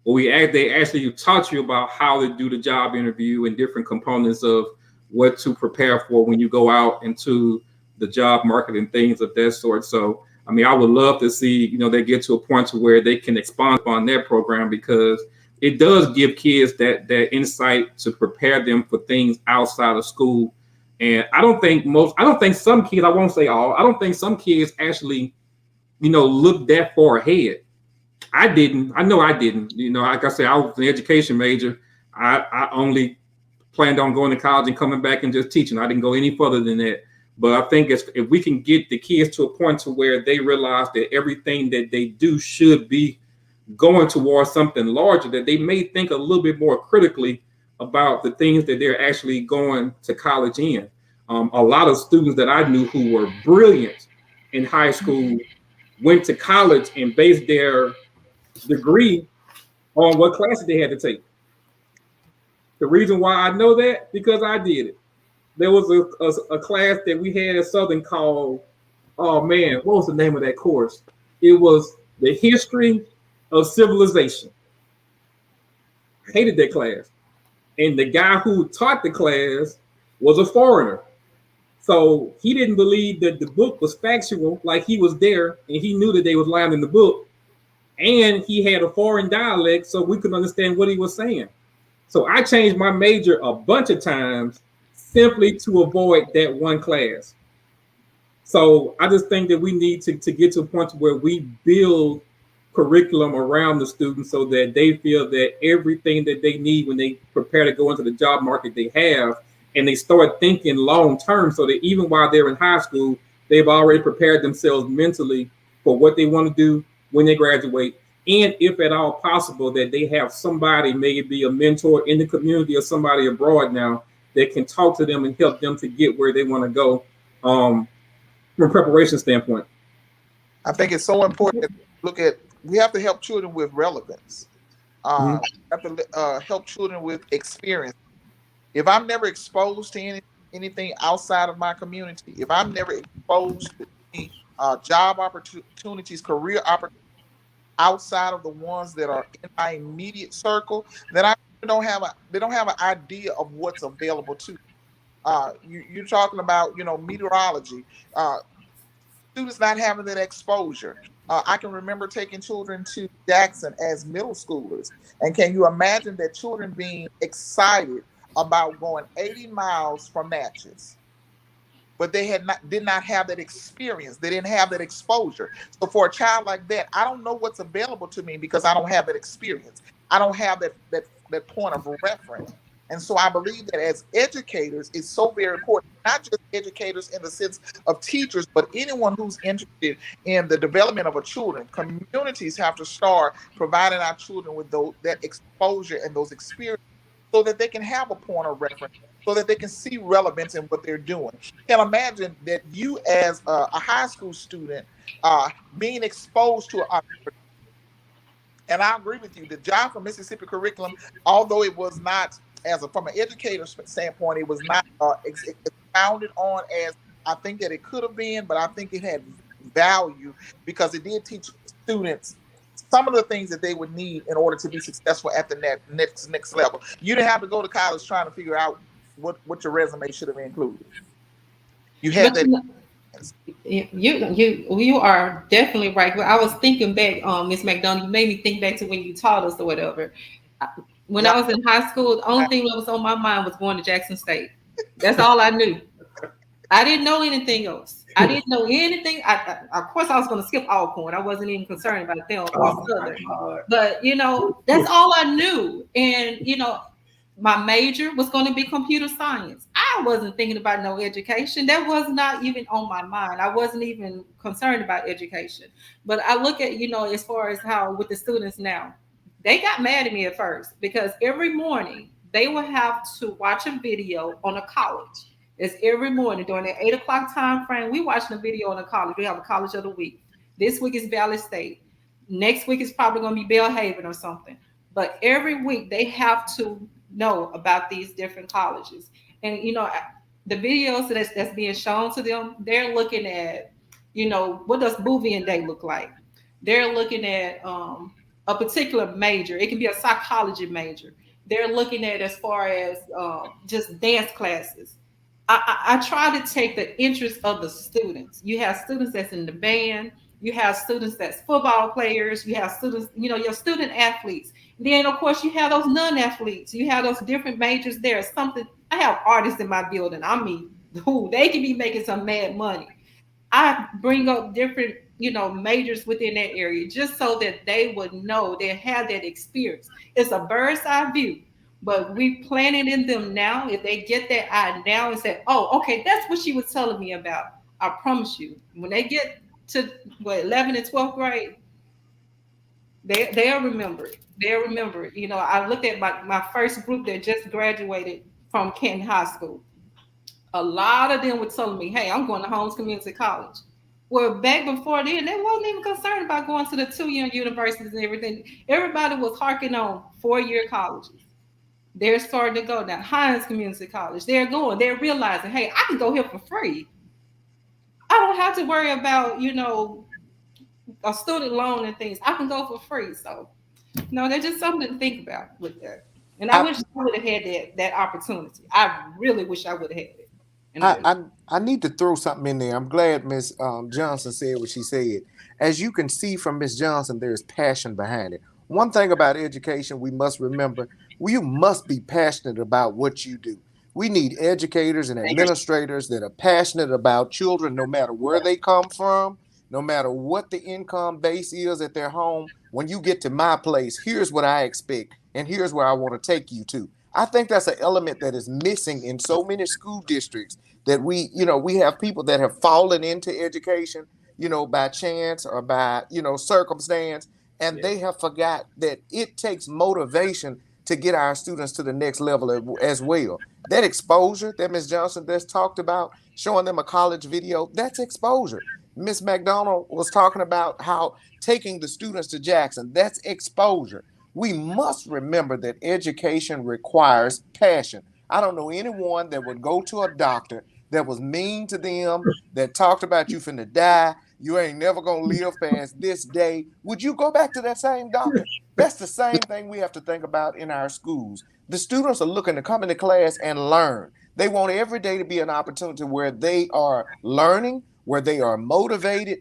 where they actually taught you about how to do the job interview and different components of what to prepare for when you go out into the job market and things of that sort. So, I mean, I would love to see, they get to a point to where they can expand upon that program, because it does give kids that insight to prepare them for things outside of school. And I don't think some kids, I won't say all, I don't think some kids actually, look that far ahead. I didn't. I know I didn't. Like I said, I was an education major. I only planned on going to college and coming back and just teaching. I didn't go any further than that. But I think if we can get the kids to a point to where they realize that everything that they do should be going towards something larger, that they may think a little bit more critically about the things that they're actually going to college in. A lot of students that I knew who were brilliant in high school went to college and based their degree on what classes they had to take. The reason why I know that, because I did it. There was a class that we had at Southern called, oh man, what was the name of that course? It was the history of civilization. I hated that class. And the guy who taught the class was a foreigner. So he didn't believe that the book was factual, like he was there and he knew that they was lying in the book. And he had a foreign dialect, so we could understand what he was saying. So I changed my major a bunch of times simply to avoid that one class. So I just think that we need to get to a point where we build curriculum around the students so that they feel that everything that they need when they prepare to go into the job market they have, and they start thinking long term, so that even while they're in high school, they've already prepared themselves mentally for what they want to do when they graduate. And if at all possible, that they have somebody, maybe a mentor in the community or somebody abroad now, that can talk to them and help them to get where they want to go, from a preparation standpoint. I think it's so important to look at. We have to help children with relevance. Mhm. We have to help children with experience. If I'm never exposed to anything anything outside of my community, if I'm never exposed to any job opportunities, career opportunities outside of the ones that are in my immediate circle, then I they don't have an idea of what's available to. You're talking about, meteorology. Students not having that exposure. I can remember taking children to Jackson as middle schoolers, and can you imagine that children being excited about going 80 miles from Natchez? But they did not have that experience. They didn't have that exposure. So for a child like that, I don't know what's available to me because I don't have that experience. I don't have that point of reference. And so I believe that as educators, it's so very important, not just educators in the sense of teachers, but anyone who's interested in the development of a children. Communities have to start providing our children with that exposure and those experiences so that they can have a point of reference, so that they can see relevance in what they're doing. Can imagine that you, as a high school student, being exposed to a, and I agree with you, the Job for Mississippi curriculum, although it was not, from an educator standpoint, it was not expounded on as I think that it could have been, but I think it had value because it did teach students some of the things that they would need in order to be successful at the next level. You didn't have to go to college trying to figure out what your resume should have included. You had But that. you are definitely right. Well, I was thinking back, Miss McDonald, you made me think back to when you taught us or whatever. When Yeah. I was in high school, the only thing that was on my mind was going to Jackson State. That's all I knew. I didn't know anything else. I didn't know anything. Of course, I was going to skip Alcorn. I wasn't even concerned about them or Southern. But that's all I knew. And my major was going to be computer science. I wasn't thinking about no education. That was not even on my mind. I wasn't even concerned about education. But I look at, as far as how with the students now, they got mad at me at first because every morning they would have to watch a video on a college. It's every morning during the 8 o'clock time frame. We watching a video on a college. We have a college of the week. This week is Valley State. Next week is probably going to be Belhaven or something. But every week they have to know about these different colleges. And the videos that's being shown to them, they're looking at, what does Bouvier Day look like? They're looking at a particular major. It can be a psychology major. They're looking at as far as just dance classes. I try to take the interest of the students. You have students that's in the band. You have students that's football players. You have students, your student athletes. Then, of course, you have those non-athletes. You have those different majors there. I have artists in my building. I mean, who they can be making some mad money. I bring up different, majors within that area just so that they would know they have that experience. It's a bird's eye view, but we plant it in them now. If they get that eye now and say, "Oh, okay, that's what she was telling me about," I promise you, when they get to 11th and 12th grade, they'll remember it. They'll remember it. I looked at my first group that just graduated from Canton High School. A lot of them were telling me, "Hey, I'm going to Holmes Community College." Well, back before then, they wasn't even concerned about going to the 2-year universities and everything. Everybody was harking on 4-year colleges. They're starting to go now. Hines Community College. They're going. They're realizing, hey, I can go here for free. I don't have to worry about, a student loan and things. I can go for free. So, there's just something to think about with that. And I wish I would have had that opportunity. I really wish I would have had it. I need to throw something in there. I'm glad Miss Johnson said what she said. As you can see from Miss Johnson, there's passion behind it. One thing about education we must remember, you must be passionate about what you do. We need educators and administrators that are passionate about children no matter where they come from, no matter what the income base is at their home. When you get to my place, here's what I expect, and here's where I want to take you to. I think that's an element that is missing in so many school districts that we have people that have fallen into education, by chance or by, circumstance, and they have forgot that it takes motivation to get our students to the next level as well. That exposure that Ms. Johnson just talked about, showing them a college video, that's exposure. Ms. McDonald was talking about how taking the students to Jackson, that's exposure. We must remember that education requires passion. I don't know anyone that would go to a doctor that was mean to them, that talked about you finna die, you ain't never gonna live past this day. Would you go back to that same doctor? That's the same thing we have to think about in our schools. The students are looking to come into class and learn. They want every day to be an opportunity where they are learning, where they are motivated.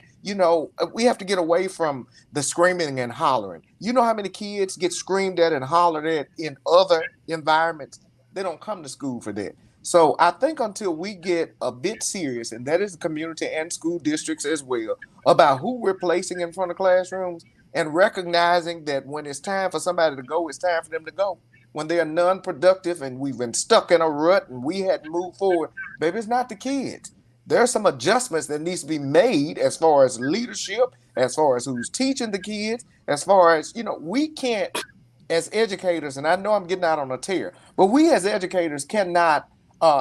We have to get away from the screaming and hollering. You know how many kids get screamed at and hollered at in other environments? They don't come to school for that. So I think until we get a bit serious, and that is the community and school districts as well, about who we're placing in front of classrooms and recognizing that when it's time for somebody to go, it's time for them to go. When they are non-productive and we've been stuck in a rut and we hadn't moved forward, baby, it's not the kids. There are some adjustments that needs to be made as far as leadership, as far as who's teaching the kids, as far as, we can't, as educators, and I know I'm getting out on a tear, but we as educators cannot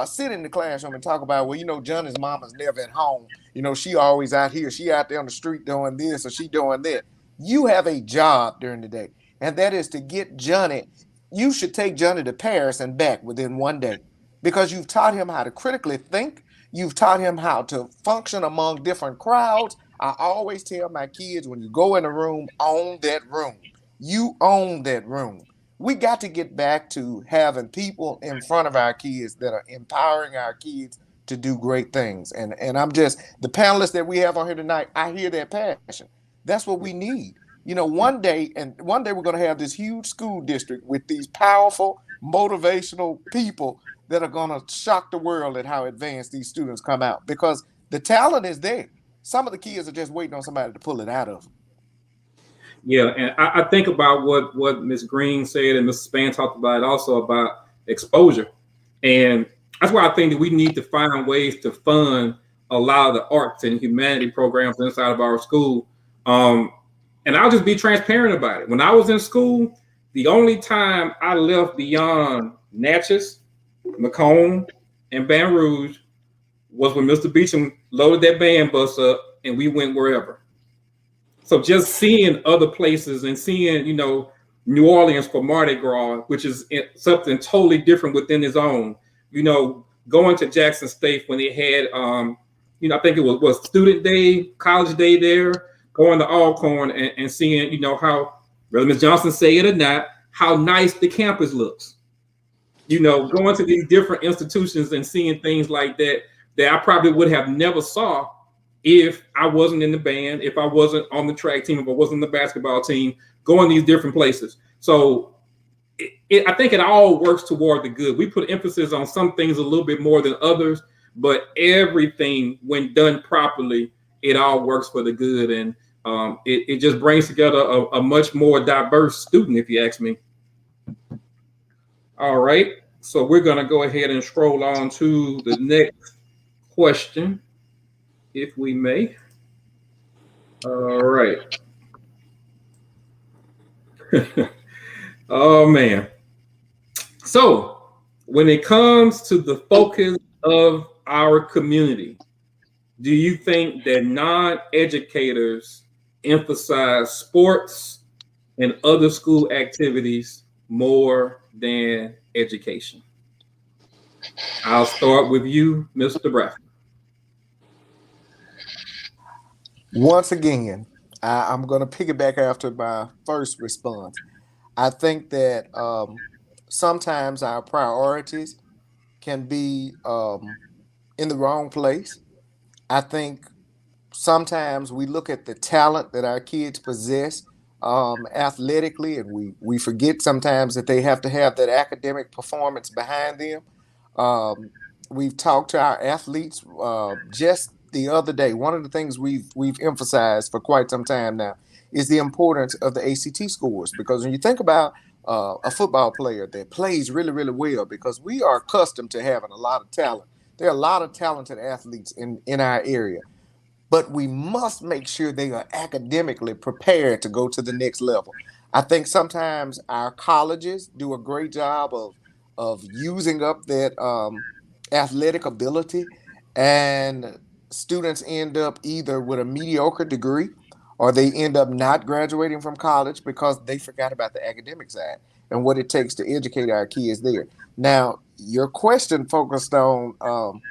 sit in the classroom and talk about, well, Johnny's mama's never at home. She always out here. She out there on the street doing this or she doing that. You have a job during the day, and that is to get Johnny. You should take Johnny to Paris and back within one day because you've taught him how to critically think. You've taught him how to function among different crowds. I always tell my kids, when you go in a room, own that room. You own that room. We got to get back to having people in front of our kids that are empowering our kids to do great things. And I'm just, the panelists that we have on here tonight, I hear their passion. That's what we need. One day we're going to have this huge school district with these powerful, motivational people that are going to shock the world at how advanced these students come out, because the talent is there. Some of the kids are just waiting on somebody to pull it out of them. Yeah, and I think about what Ms. Green said and Mr. Span talked about, also about exposure. And that's why I think that we need to find ways to fund a lot of the arts and humanity programs inside of our school. And I'll just be transparent about it. When I was in school, the only time I left beyond Natchez, Macomb, and Baton Rouge was when Mr. Beecham loaded that band bus up and we went wherever. So just seeing other places and seeing, New Orleans for Mardi Gras, which is something totally different within its own, going to Jackson State when they had, I think it was student day, college day there, going to Alcorn and seeing, how, whether Ms. Johnson say it or not, how nice the campus looks. Going to these different institutions and seeing things like that I probably would have never saw if I wasn't in the band, if I wasn't on the track team, if I wasn't on the basketball team, going these different places. So I think it all works toward the good. We put emphasis on some things a little bit more than others, but everything, when done properly, it all works for the good. And it just brings together a much more diverse student, if you ask me. All right. So we're going to go ahead and scroll on to the next question, if we may. All right. Oh, man. So when it comes to the focus of our community, do you think that non-educators emphasize sports and other school activities more than education? I'll start with you, Mr. Bradford. Once again, I'm going to piggyback after my first response. I think that sometimes our priorities can be in the wrong place. I think sometimes we look at the talent that our kids possess athletically, and we forget sometimes that they have to have that academic performance behind them. We've talked to our athletes just the other day. One of the things we've emphasized for quite some time now is the importance of the ACT scores, because when you think about a football player that plays really, really well, because we are accustomed to having a lot of talent. There are a lot of talented athletes in our area, but we must make sure they are academically prepared to go to the next level. I think sometimes our colleges do a great job of using up that athletic ability, and students end up either with a mediocre degree or they end up not graduating from college because they forgot about the academic side and what it takes to educate our kids there. Now, your question focused on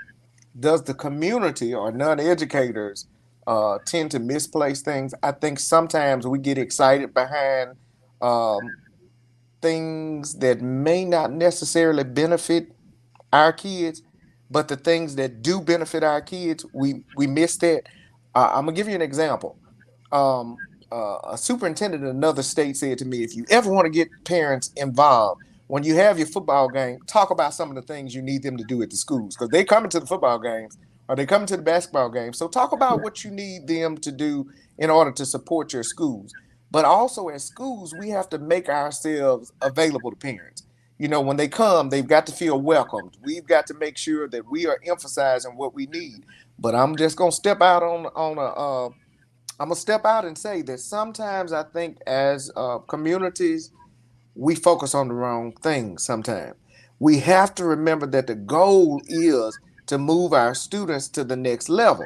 does the community or non-educators tend to misplace things? I think sometimes we get excited behind um, things that may not necessarily benefit our kids, but the things that do benefit our kids, we miss that. I'm gonna give you an example. Um, a superintendent in another state said to me, if you ever want to get parents involved, when you have your football game, talk about some of the things you need them to do at the schools because they come into the football games or they come to the basketball games. So talk about what you need them to do in order to support your schools. But also at schools, we have to make ourselves available to parents. You know, when they come, they've got to feel welcomed. We've got to make sure that we are emphasizing what we need. But I'm just gonna step out on a I'm gonna step out and say that sometimes I think as communities we focus on the wrong things. Sometimes we have to remember that the goal is to move our students to the next level,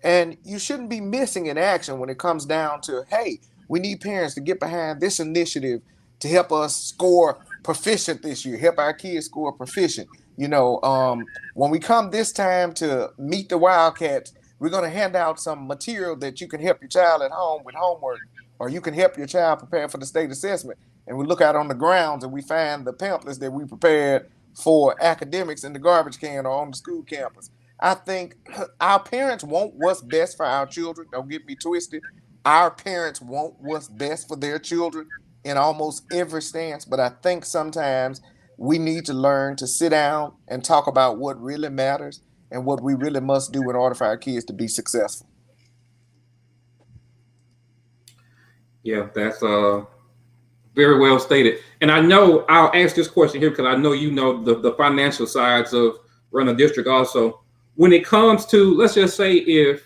and you shouldn't be missing in action when it comes down to, hey, we need parents to get behind this initiative to help us score proficient this year, help our kids score proficient. When we come this time to meet the Wildcats, we're going to hand out some material that you can help your child at home with homework, or you can help your child prepare for the state assessment. And we look out on the grounds and we find the pamphlets that we prepared for academics in the garbage can or on the school campus. I think our parents want what's best for our children. Don't get me twisted. Our parents want what's best for their children in almost every stance. But I think sometimes we need to learn to sit down and talk about what really matters and what we really must do in order for our kids to be successful. Yeah, that's very well stated. And I know I'll ask this question here because I know you know the financial sides of running a district also. When it comes to, let's just say if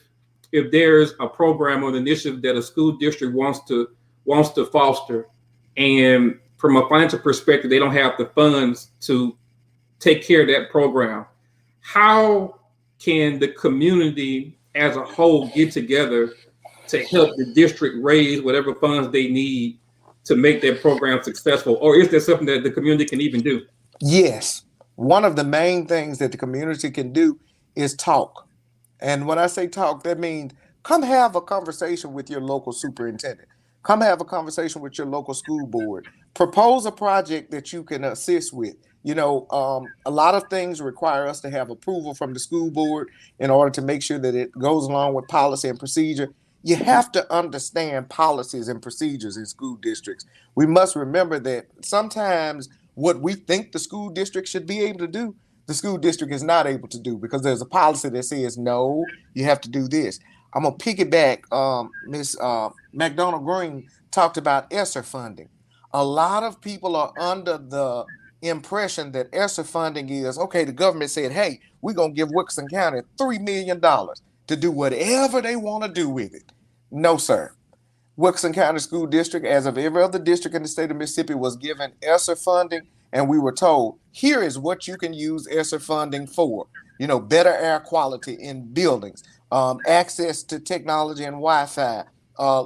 there's a program or an initiative that a school district wants to foster, and from a financial perspective, they don't have the funds to take care of that program, how can the community as a whole get together to help the district raise whatever funds they need to make their program successful? Or is there something that the community can even do? Yes. One of the main things that the community can do is talk. And when I say talk, that means come have a conversation with your local superintendent. Come have a conversation with your local school board. Propose a project that you can assist with. A lot of things require us to have approval from the school board in order to make sure that it goes along with policy and procedure. You have to understand policies and procedures in school districts. We must remember that sometimes what we think the school district should be able to do, the school district is not able to do because there's a policy that says, no, you have to do this. I'm going to piggyback. Ms. McDonald Green talked about ESSER funding. A lot of people are under the impression that ESSER funding is, okay, the government said, hey, we're going to give Wilkinson County $3 million to do whatever they want to do with it. No, sir. Wilkinson County School District, as of every other district in the state of Mississippi, was given ESSER funding, and we were told, here is what you can use ESSER funding for. Better air quality in buildings, access to technology and Wi-Fi,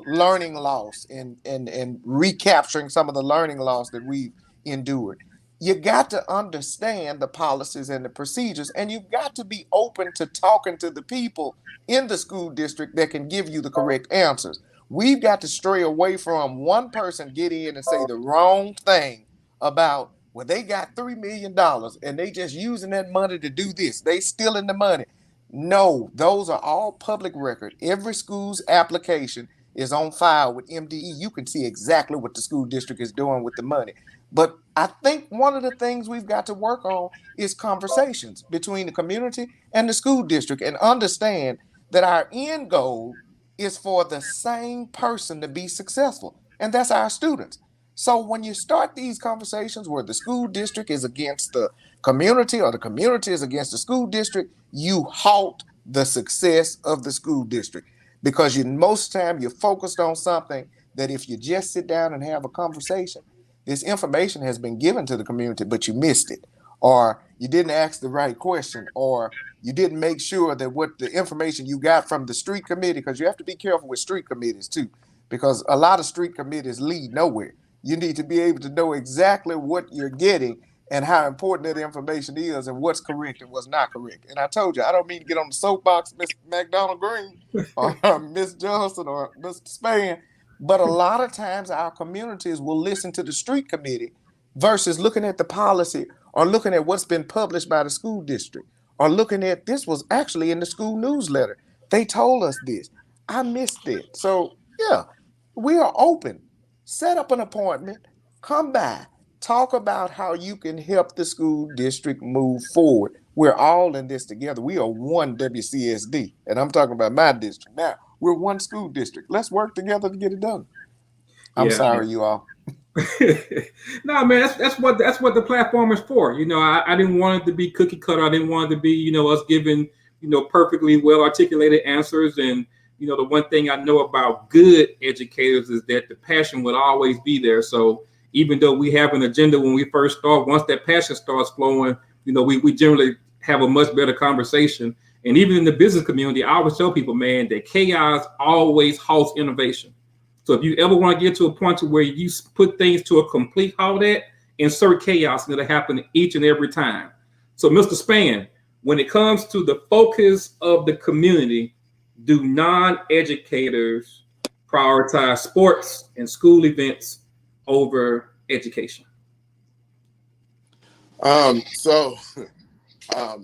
learning loss, and recapturing some of the learning loss that we've endured. You got to understand the policies and the procedures, and you've got to be open to talking to the people in the school district that can give you the correct answers. We've got to stray away from one person get in and say the wrong thing about, well, they got $3 million and they just using that money to do this. They stealing the money. No, those are all public record. Every school's application is on file with MDE. You can see exactly what the school district is doing with the money. But I think one of the things we've got to work on is conversations between the community and the school district, and understand that our end goal is for the same person to be successful, and that's our students. So when you start these conversations where the school district is against the community or the community is against the school district, you halt the success of the school district, because most time you're focused on something that if you just sit down and have a conversation, this information has been given to the community, but you missed it, or you didn't ask the right question, or you didn't make sure that what the information you got from the street committee, because you have to be careful with street committees too, because a lot of street committees lead nowhere. You need to be able to know exactly what you're getting and how important that information is and what's correct and what's not correct. And I told you, I don't mean to get on the soapbox, Miss McDonald Green or Miss Johnson or Mr. Span, but a lot of times our communities will listen to the street committee versus looking at the policy or looking at what's been published by the school district or looking at this was actually in the school newsletter. They told us this. I missed it. So, yeah, we are open. Set up an appointment, come by, talk about how you can help the school district move forward. We're all in this together. We are one WCSD, and I'm talking about my district now. We're one school district. Let's work together to get it done. I'm Yeah. sorry, you all. No, man, that's what the platform is for. I didn't want it to be cookie cutter. I didn't want it to be, us giving, perfectly well articulated answers. And, the one thing I know about good educators is that the passion will always be there. So even though we have an agenda when we first start, once that passion starts flowing, we generally have a much better conversation. And even in the business community, I always tell people, man, that chaos always halts innovation. So if you ever want to get to a point to where you put things to a complete halt at, insert chaos, and it'll happen each and every time. So, Mr. Span, when it comes to the focus of the community, do non-educators prioritize sports and school events over education? So I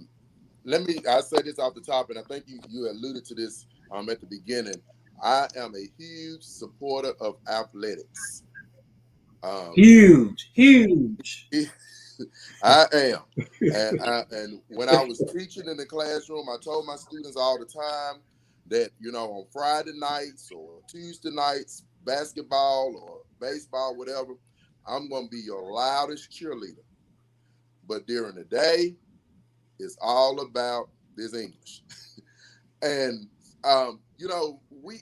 say this off the top, and I think you alluded to this at the beginning. I am a huge supporter of athletics. Huge. I am. And when I was teaching in the classroom, I told my students all the time that, on Friday nights or Tuesday nights, basketball or baseball, whatever, I'm going to be your loudest cheerleader. But during the day, it's all about this English. And,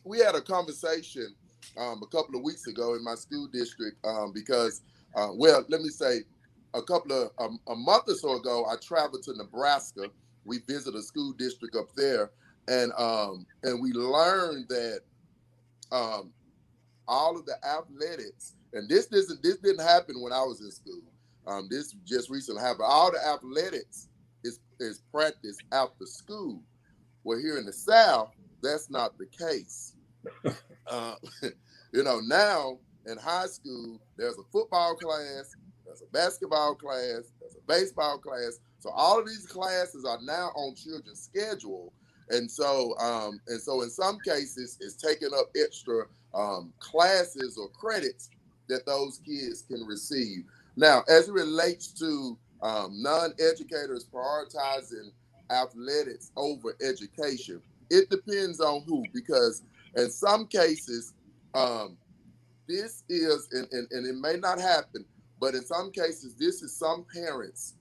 we had a conversation a couple of weeks ago in my school district because, let me say, a month or so ago, I traveled to Nebraska. We visited a school district up there, and we learned that all of the athletics, and this didn't happen when I was in school. This just recently happened. All the athletics is practiced after school. Well, here in the South, that's not the case. Now in high school, there's a football class, there's a basketball class, there's a baseball class. So all of these classes are now on children's schedule. And so in some cases, it's taking up extra classes or credits that those kids can receive. Now, as it relates to non-educators prioritizing athletics over education, it depends on who, because in some cases, this is, and it may not happen, but in some cases, this is some parents'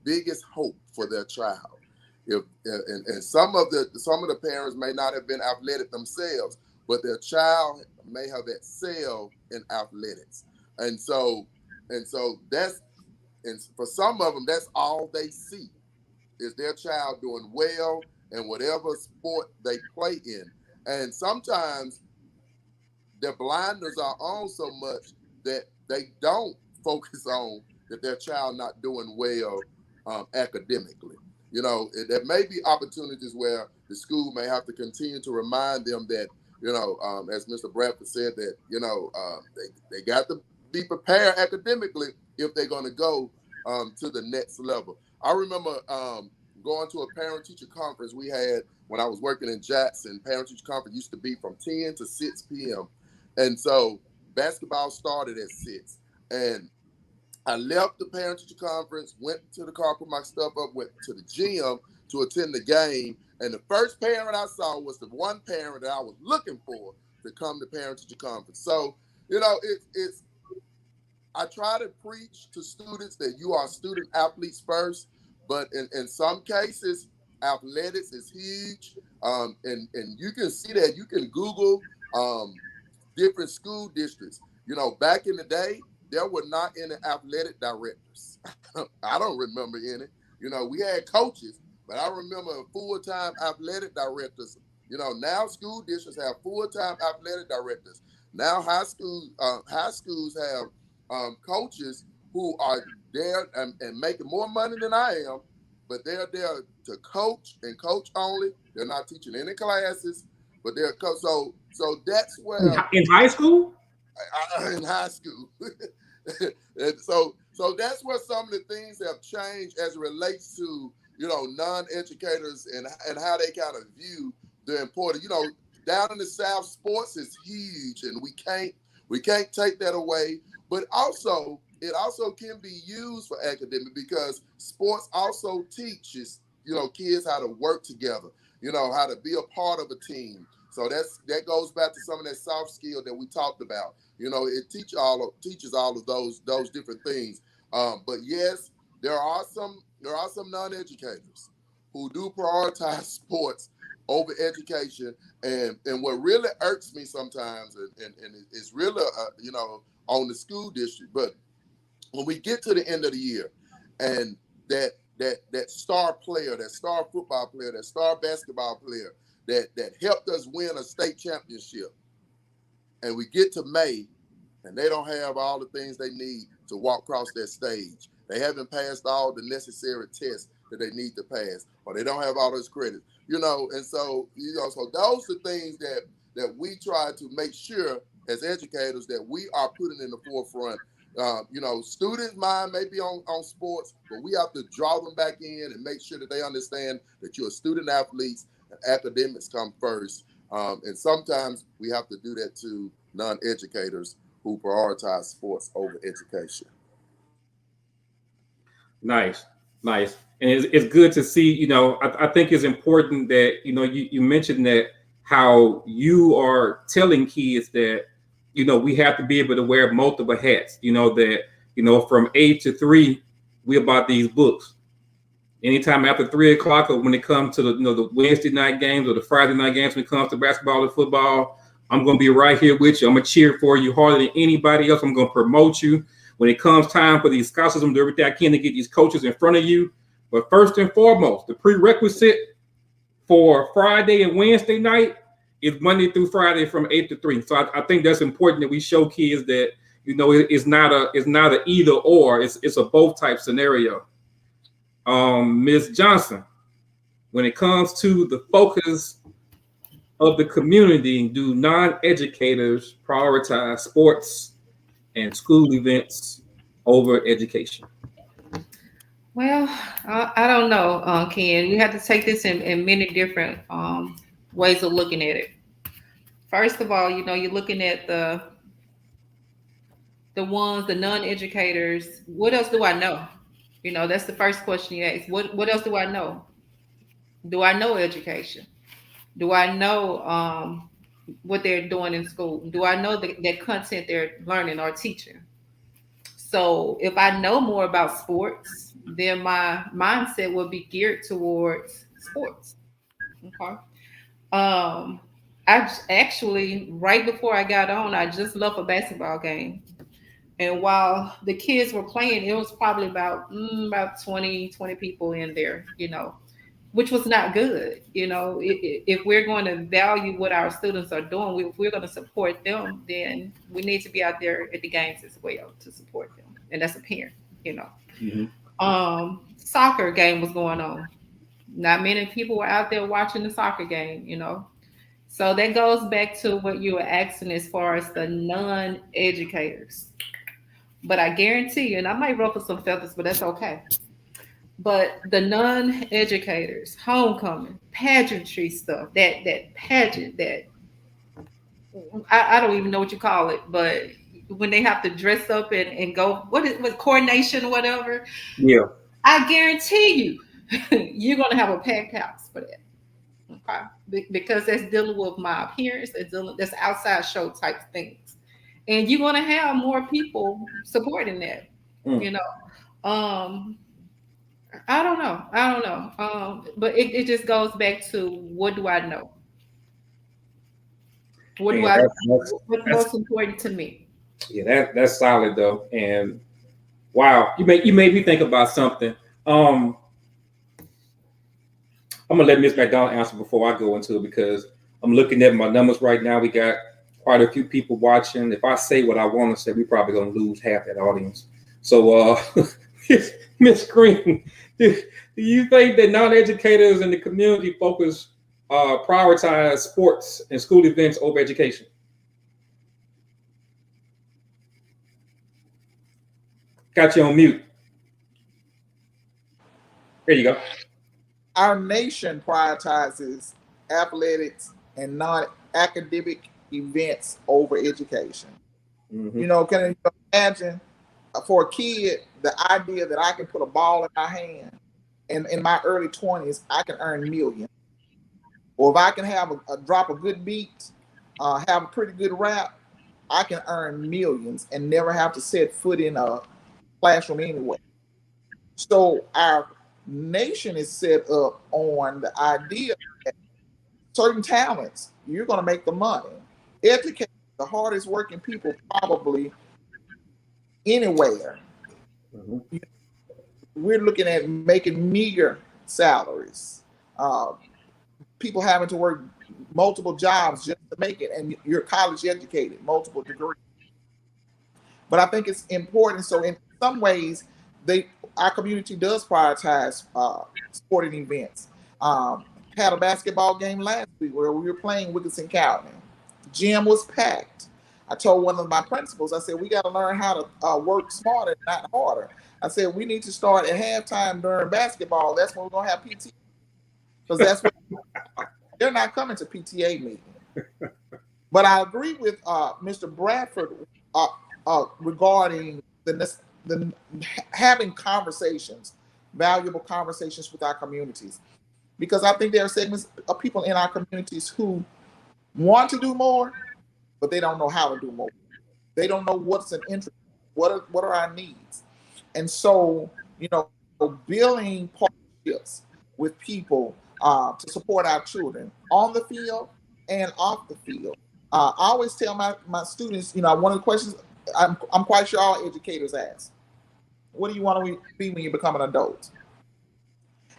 biggest hope for their child. And some of the parents may not have been athletic themselves, but their child may have excelled in athletics, and so that's, and for some of them, that's all they see is their child doing well in whatever sport they play in. And sometimes their blinders are on so much that they don't focus on that their child not doing well academically. There may be opportunities where the school may have to continue to remind them that, as Mr. Bradford said, that, they got to be prepared academically if they're going to go to the next level. I remember going to a parent-teacher conference we had when I was working in Jackson. Parent-teacher conference used to be from 10 to 6 p.m. And so basketball started at 6. And I left the parent-teacher conference, went to the car, put my stuff up, went to the gym to attend the game. And the first parent I saw was the one parent that I was looking for to come to parent-teacher conference. So, it's I try to preach to students that you are student athletes first, but in some cases, athletics is huge. And you can see that. You can Google different school districts. Back in the day, there were not any athletic directors. I don't remember any. We had coaches, but I remember full-time athletic directors. Now school districts have full-time athletic directors. Now high schools have coaches who are there and making more money than I am, but they're there to coach and coach only. They're not teaching any classes, but they're so that's where In high school? in high school. And so that's where some of the things have changed as it relates to non-educators and how they kind of view the importance. Down in the South, sports is huge, and we can't take that away. But also, it also can be used for academic because sports also teaches kids how to work together, how to be a part of a team. So that goes back to some of that soft skill that we talked about. It teaches all of those different things. But yes, there are some non-educators who do prioritize sports over education, and what really irks me sometimes, and it's really on the school district. But when we get to the end of the year, and that star player, that star football player, that star basketball player that helped us win a state championship, and we get to May, and they don't have all the things they need to walk across that stage. They haven't passed all the necessary tests that they need to pass, or they don't have all those credits, and so so those are things that we try to make sure as educators that we are putting in the forefront. Students' mind may be on sports, but we have to draw them back in and make sure that they understand that you're a student athlete and academics come first. And sometimes we have to do that to non-educators who prioritize sports over education. Nice. And it's good to see, I think it's important that, you mentioned that how you are telling kids that, we have to be able to wear multiple hats, that, from 8 to 3, we about these books. Anytime after 3 o'clock, or when it comes to the Wednesday night games or the Friday night games, when it comes to basketball or football, I'm going to be right here with you. I'm going to cheer for you harder than anybody else. I'm going to promote you. When it comes time for these scholarships, I'm going to do everything I can to get these coaches in front of you. But first and foremost, the prerequisite for Friday and Wednesday night is Monday through Friday from 8 to 3. So I think that's important that we show kids that, it's not a either or. It's a both type scenario. Ms. Johnson, when it comes to the focus of the community, do non-educators prioritize sports and school events over education? Well, I don't know, Ken. We have to take this in many different ways of looking at it. First of all, you're looking at the non-educators. What else do I know? That's the first question you ask. What else do I know? Do I know education? Do I know what they're doing in school? Do I know that content they're learning or teaching? So if I know more about sports, then my mindset will be geared towards sports. Okay. I actually, right before I got on, I just left a basketball game. And while the kids were playing, it was probably about 20 people in there, which was not good. If we're going to value what our students are doing, if we're going to support them, then we need to be out there at the games as well to support them. And that's a parent, Soccer game was going on. Not many people were out there watching the soccer game, So that goes back to what you were asking as far as the non-educators. But I guarantee you, and I might ruffle some feathers, but that's okay. But the non-educators, homecoming, pageantry stuff, that pageant, that I don't even know what you call it, but when they have to dress up and go, what coronation or whatever, Yeah, I guarantee you, you're gonna have a packed house for that. Okay, because that's dealing with my appearance, that's outside show type things, and you're gonna have more people supporting that. I don't know. But it just goes back to, what do I know? What do I know? What's most important to me? Yeah, that's solid though. And wow, you made me think about something. I'm gonna let Ms. McDonald answer before I go into it, because I'm looking at my numbers right now. We got quite a few people watching. If I say what I want to say, we're probably gonna lose half that audience. So, Miss Green, do you think that non-educators in the community focus prioritize sports and school events over education? Got you on mute. There you go. Our nation prioritizes athletics and non-academic events over education. Mm-hmm. Can you imagine for a kid the idea that I can put a ball in my hand and in my early 20s, I can earn millions. Or if I can have a drop a good beat, have a pretty good rap, I can earn millions and never have to set foot in a classroom anyway. So our nation is set up on the idea that certain talents, you're going to make the money. Educate the hardest working people probably anywhere. Mm-hmm. We're looking at making meager salaries. Uh, People having to work multiple jobs just to make it, and you're college educated, multiple degrees. But I think it's important. So in some ways, they our community does prioritize sporting events. Had a basketball game last week where we were playing Wilkinson County. Gym was packed. I told one of my principals, I said, we got to learn how to work smarter, not harder. I said, we need to start at halftime during basketball. That's when we're going to have PTA, because that's what they're not coming to PTA meeting. But I agree with Mr. Bradford regarding the having conversations, valuable conversations with our communities, because I think there are segments of people in our communities who want to do more, but they don't know how to do more. They don't know what's an interest, what are our needs, and so building partnerships with people to support our children on the field and off the field. I always tell my students, one of the questions I'm quite sure all educators ask, what do you want to be when you become an adult?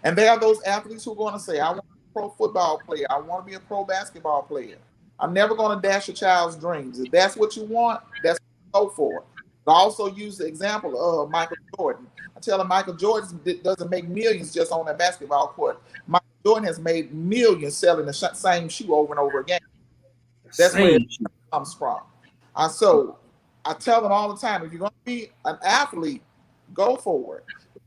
And there are those athletes who are going to say, I want to be a pro football player. I want to be a pro basketball player. I'm never going to dash a child's dreams. If that's what you want, that's what you go for. But I also use the example of Michael Jordan. I tell him Michael Jordan doesn't make millions just on that basketball court. Michael Jordan has made millions selling the same shoe over and over again. That's where it comes from. So I tell them all the time, if you're going to be an athlete, go for it.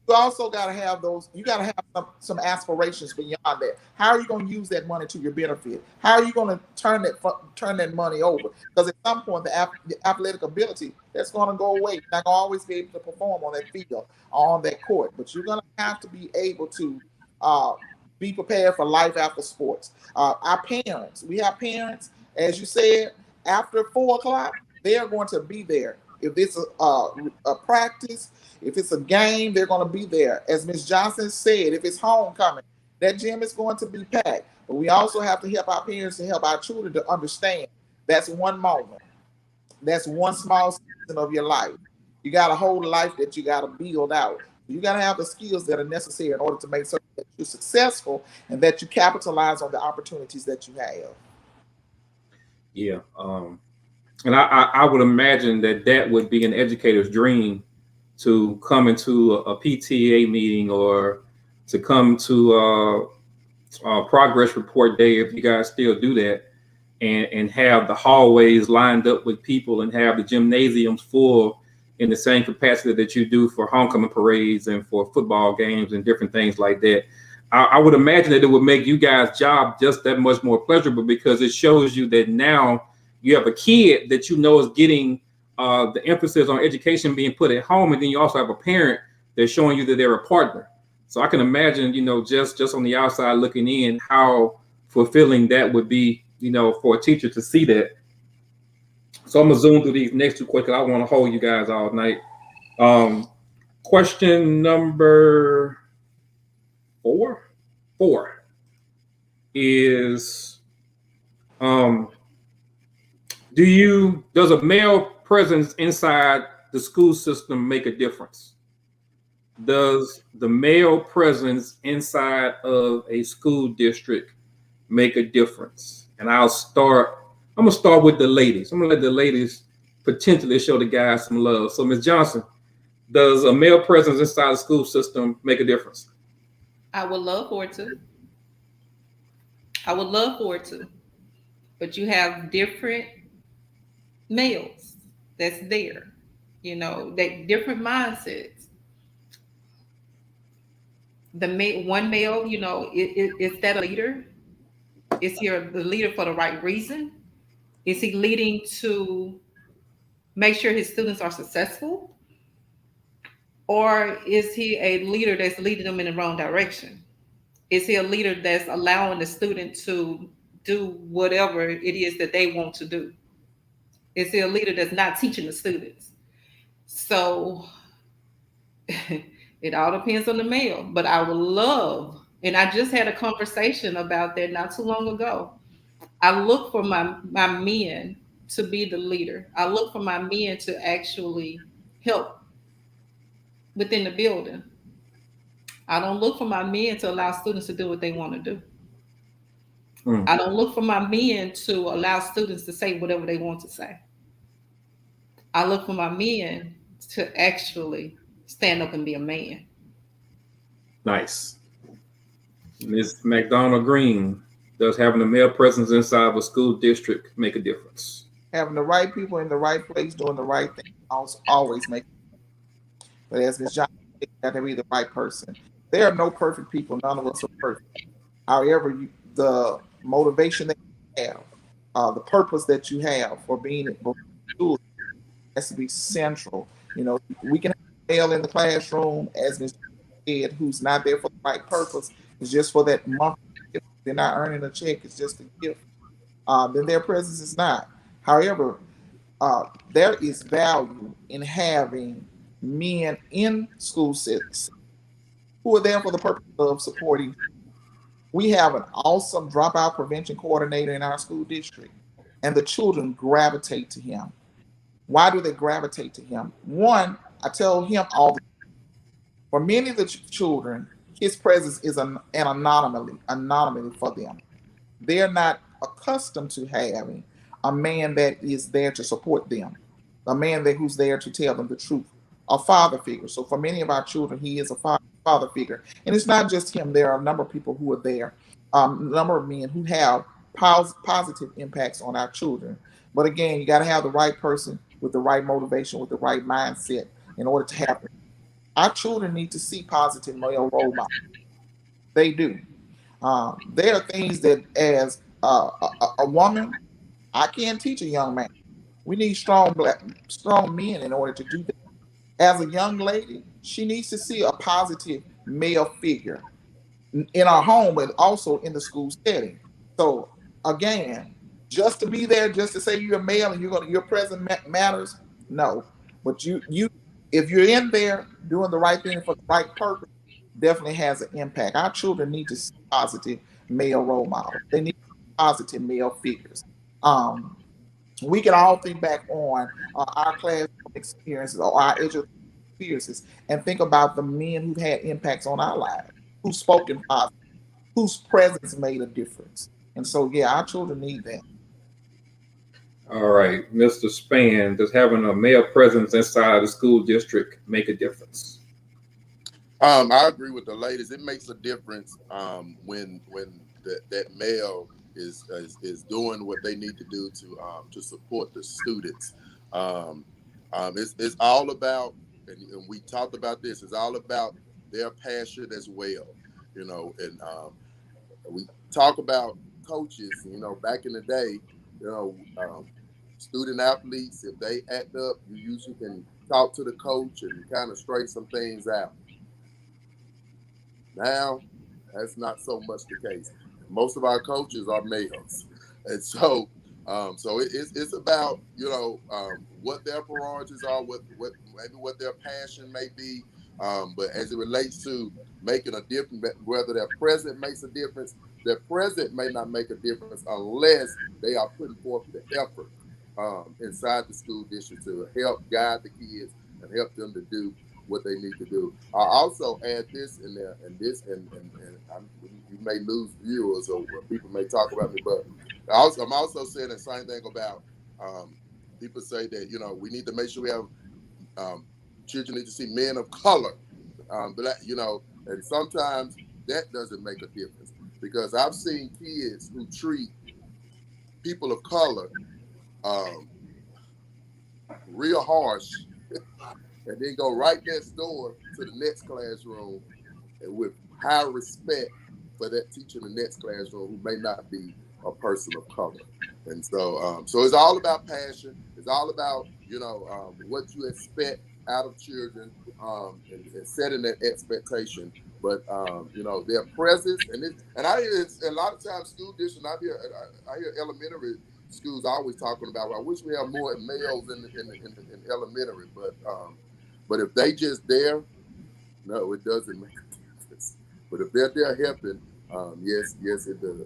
You also got to have those. You got to have some aspirations beyond that. How are you going to use that money to your benefit? How are you going to turn that money over? Because at some point, the athletic ability that's going to go away. You're not going to always be able to perform on that field, on that court. But you're going to have to be able to be prepared for life after sports. Our parents, we have parents, as you said, after 4 o'clock, they are going to be there. If it's a practice, if it's a game, they're going to be there. As Ms. Johnson said, if it's homecoming, that gym is going to be packed. But we also have to help our parents and help our children to understand that's one moment. That's one small season of your life. You got a whole life that you got to build out. You got to have the skills that are necessary in order to make certain that you're successful and that you capitalize on the opportunities that you have. Yeah. And I would imagine that would be an educator's dream, to come into a PTA meeting or to come to progress report day, if you guys still do that, and have the hallways lined up with people and have the gymnasiums full in the same capacity that you do for homecoming parades and for football games and different things like that. I would imagine that it would make you guys' job just that much more pleasurable, because it shows you that now you have a kid that is getting the emphasis on education being put at home, and then you also have a parent that's showing you that they're a partner. So I can imagine, just on the outside looking in, how fulfilling that would be, for a teacher to see that. So I'm gonna zoom through these next two questions. I want to hold you guys all night. Question number four is, does a male presence inside the school system make a difference? Does the male presence inside of a school district make a difference? And I'm gonna start with the ladies. I'm gonna let the ladies potentially show the guys some love. So Ms. Johnson, Does a male presence inside the school system make a difference? I would love for it to. I would love for it to. But you have different males that's there. They different mindsets. One male, is that a leader? Is he the leader for the right reason? Is he leading to make sure his students are successful? Or is he a leader that's leading them in the wrong direction? Is he a leader that's allowing the student to do whatever it is that they want to do? Is he a leader that's not teaching the students? So it all depends on the male. But I would love, and I just had a conversation about that not too long ago. I look for my men to be the leader. I look for my men to actually help within the building. I don't look for my men to allow students to do what they want to do. Hmm. I don't look for my men to allow students to say whatever they want to say. I look for my men to actually stand up and be a man. Nice. Ms. McDonald Green, does having a male presence inside of a school district make a difference? Having the right people in the right place doing the right thing always makes. But as Ms. Johnson said, you have to be the right person. There are no perfect people. None of us are perfect. However, the motivation that you have, the purpose that you have for being in school has to be central. We can have a male in the classroom, as Ms. said, who's not there for the right purpose. It's just for that month. They're not earning a check. It's just a gift. Then their presence is not. However, there is value in having men in school settings who are there for the purpose of supporting. We have an awesome dropout prevention coordinator in our school district, and the children gravitate to him. Why do they gravitate to him? One, I tell him all the for many of the children, his presence is an anomaly for them. They're not accustomed to having a man that is there to support them, a man who's there to tell them the truth, a father figure. So for many of our children, he is a father figure. And it's not just him. There are a number of people who are there, a number of men who have positive impacts on our children. But again, you got to have the right person with the right motivation, with the right mindset in order to happen. Our children need to see positive male role models. They do. There are things that, as a woman, I can't teach a young man. We need strong men in order to do that. As a young lady, she needs to see a positive male figure in our home, but also in the school setting. So again, just to be there, just to say you're a male and your presence matters, no. But you if you're in there doing the right thing for the right purpose, definitely has an impact. Our children need to see positive male role models. They need positive male figures. Um, we can all think back on our classroom experiences or our education experiences and think about the men who've had impacts on our lives, who've spoken positive, whose presence made a difference. And so, yeah, our children need that. All right, Mr. Span, does having a male presence inside the school district make a difference? I agree with the ladies. It makes a difference when that male is doing what they need to do to support the students. Um, it's all about, and we talked about this. It's all about their passion as well, And we talk about coaches. Back in the day, you know, um, student athletes, if they act up, you usually can talk to the coach and kind of straighten some things out. Now, that's not so much the case. Most of our coaches are males, and it's about what their priorities are, what maybe what their passion may be. But as it relates to making a difference, whether their present makes a difference, their present may not make a difference unless they are putting forth the effort inside the school district to help guide the kids and help them to do what they need to do. I also add this in there, and you may lose viewers or people may talk about me, but I'm also saying the same thing about people say that we need to make sure we have um, children need to see men of color, black, and sometimes that doesn't make a difference because I've seen kids who treat people of color real harsh and then go right next door to the next classroom and with high respect for that teacher in the next classroom who may not be a person of color. And so, so it's all about passion. It's all about, what you expect out of children and setting that expectation. But, their presence and I hear a lot of times school districts, I hear elementary schools always talking about, well, I wish we have more males in elementary, but if they just there, no, it doesn't make a difference. But if they're there helping, yes, it does.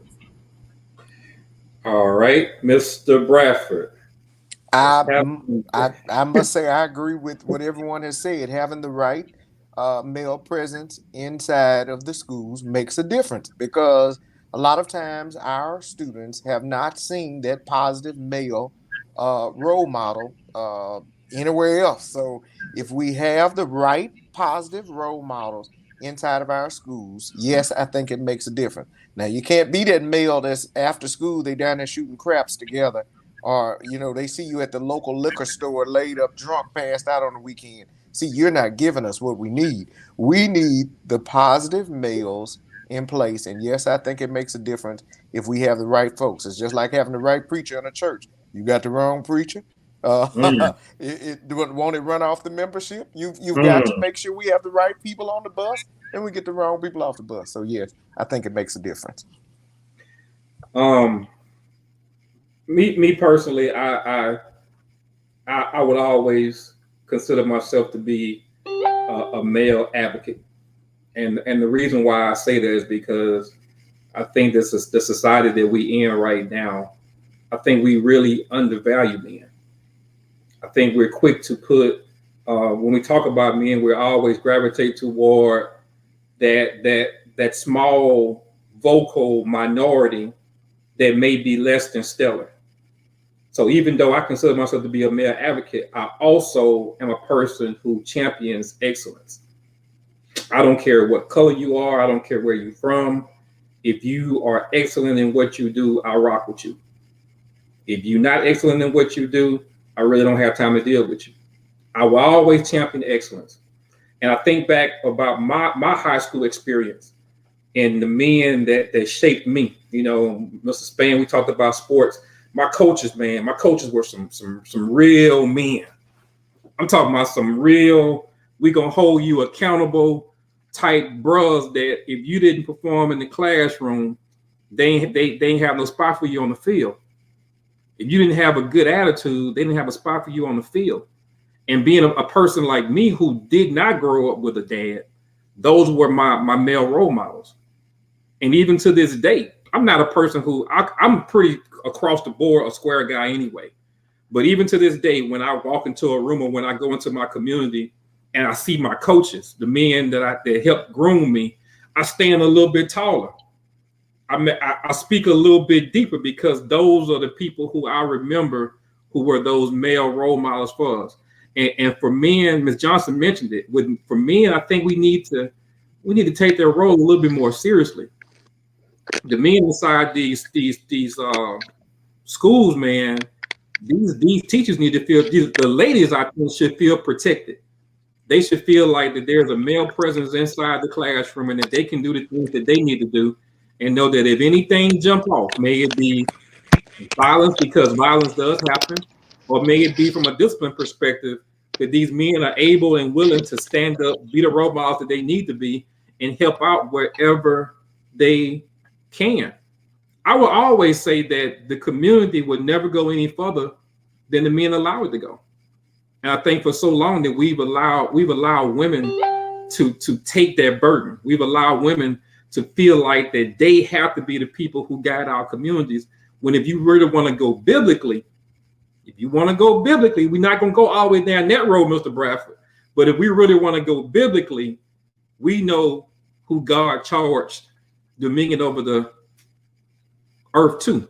All right, Mr. Bradford. I must say I agree with what everyone has said. Having the right male presence inside of the schools makes a difference because a lot of times our students have not seen that positive male role model anywhere else. So if we have the right positive role models inside of our schools, yes, I think it makes a difference. Now you can't be that male that's after school they down there shooting craps together, or they see you at the local liquor store laid up drunk, passed out on the weekend. See, you're not giving us what we need. We need the positive males in place. And yes, I think it makes a difference if we have the right folks. It's just like having the right preacher in a church. You got the wrong preacher, won't it run off the membership? You've got to make sure we have the right people on the bus and we get the wrong people off the bus. So yes, I think it makes a difference. Me personally, I would always consider myself to be a male advocate, and the reason why I say that is because I think this is the society that we in right now. I think we really undervalue men. I think we're quick to put when we talk about men, we always gravitate toward that small vocal minority that may be less than stellar. So even though I consider myself to be a male advocate, I also am a person who champions excellence. I don't care what color you are. I don't care where you're from. If you are excellent in what you do, I'll rock with you. If you're not excellent in what you do, I really don't have time to deal with you. I will always champion excellence. And I think back about my high school experience and the men that shaped me. Mr. Spain, we talked about sports. My coaches were some real men. I'm talking about some real, we gonna hold you accountable type bros that if you didn't perform in the classroom, they ain't have no spot for you on the field. If you didn't have a good attitude, they didn't have a spot for you on the field. And being a person like me who did not grow up with a dad, those were my male role models. And even to this day, I'm not a person who I'm pretty across the board a square guy anyway. But even to this day, when I walk into a room or when I go into my community and I see my coaches, the men that helped groom me, I stand a little bit taller. I speak a little bit deeper because those are the people who I remember who were those male role models for us. And for men, Ms. Johnson mentioned it. For men, I think we need to take their role a little bit more seriously. The men inside these schools, man, these teachers need to feel. The ladies, I think, should feel protected. They should feel like that there's a male presence inside the classroom and that they can do the things that they need to do, and know that if anything jump off, may it be violence because violence does happen, or may it be from a discipline perspective that these men are able and willing to stand up, be the role models that they need to be, and help out wherever they can. I will always say that the community would never go any further than the men allow it to go. And I think for so long that we've allowed women to take that burden. We've allowed women to feel like that they have to be the people who guide our communities. When if you really want to go biblically, we're not going to go all the way down that road, Mr. Bradford. But if we really want to go biblically, we know who God charged dominion over the earth to.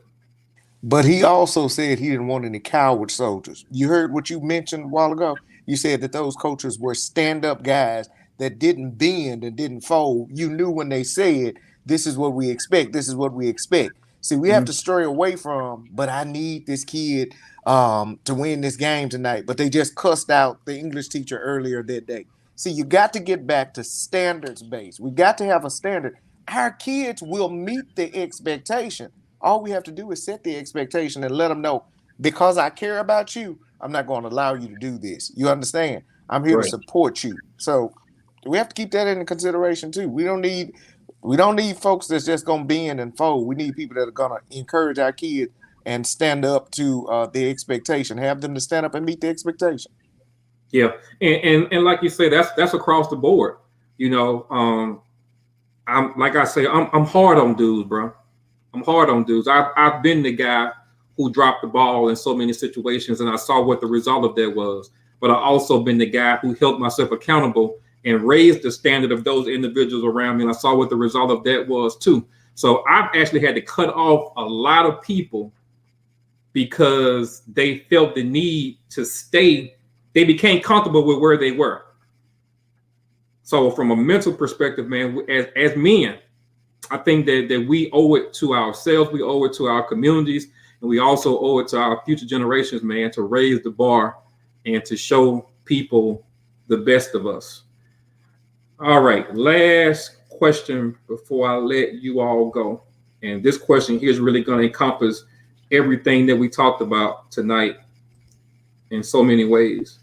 But he also said he didn't want any coward soldiers. You heard what you mentioned a while ago. You said that those coaches were stand-up guys that didn't bend and didn't fold. You knew when they said, this is what we expect, this is what we expect. See, we have to stray away from, but I need this kid to win this game tonight. But they just cussed out the English teacher earlier that day. See, you got to get back to standards based. We got to have a standard. Our kids will meet the expectation. All we have to do is set the expectation and let them know, because I care about you, I'm not going to allow you to do this. You understand? I'm here to Right. support you. So we have to keep that into consideration too. We don't need folks that's just gonna bend and fold. We need people that are gonna encourage our kids and stand up to the expectation. Have them to stand up and meet the expectation. Yeah, and like you say, that's across the board. You know, I'm like I say, I'm hard on dudes, bro. I'm hard on dudes. I've been the guy who dropped the ball in so many situations, and I saw what the result of that was. But I also been the guy who held myself accountable and raised the standard of those individuals around me, and I saw what the result of that was too. So I've actually had to cut off a lot of people because they felt the need to stay. They became comfortable with where they were. So from a mental perspective, man, as men, I think that we owe it to ourselves, we owe it to our communities, and we also owe it to our future generations, man, to raise the bar and to show people the best of us. All right, last question before I let you all go. And this question here is really going to encompass everything that we talked about tonight in so many ways.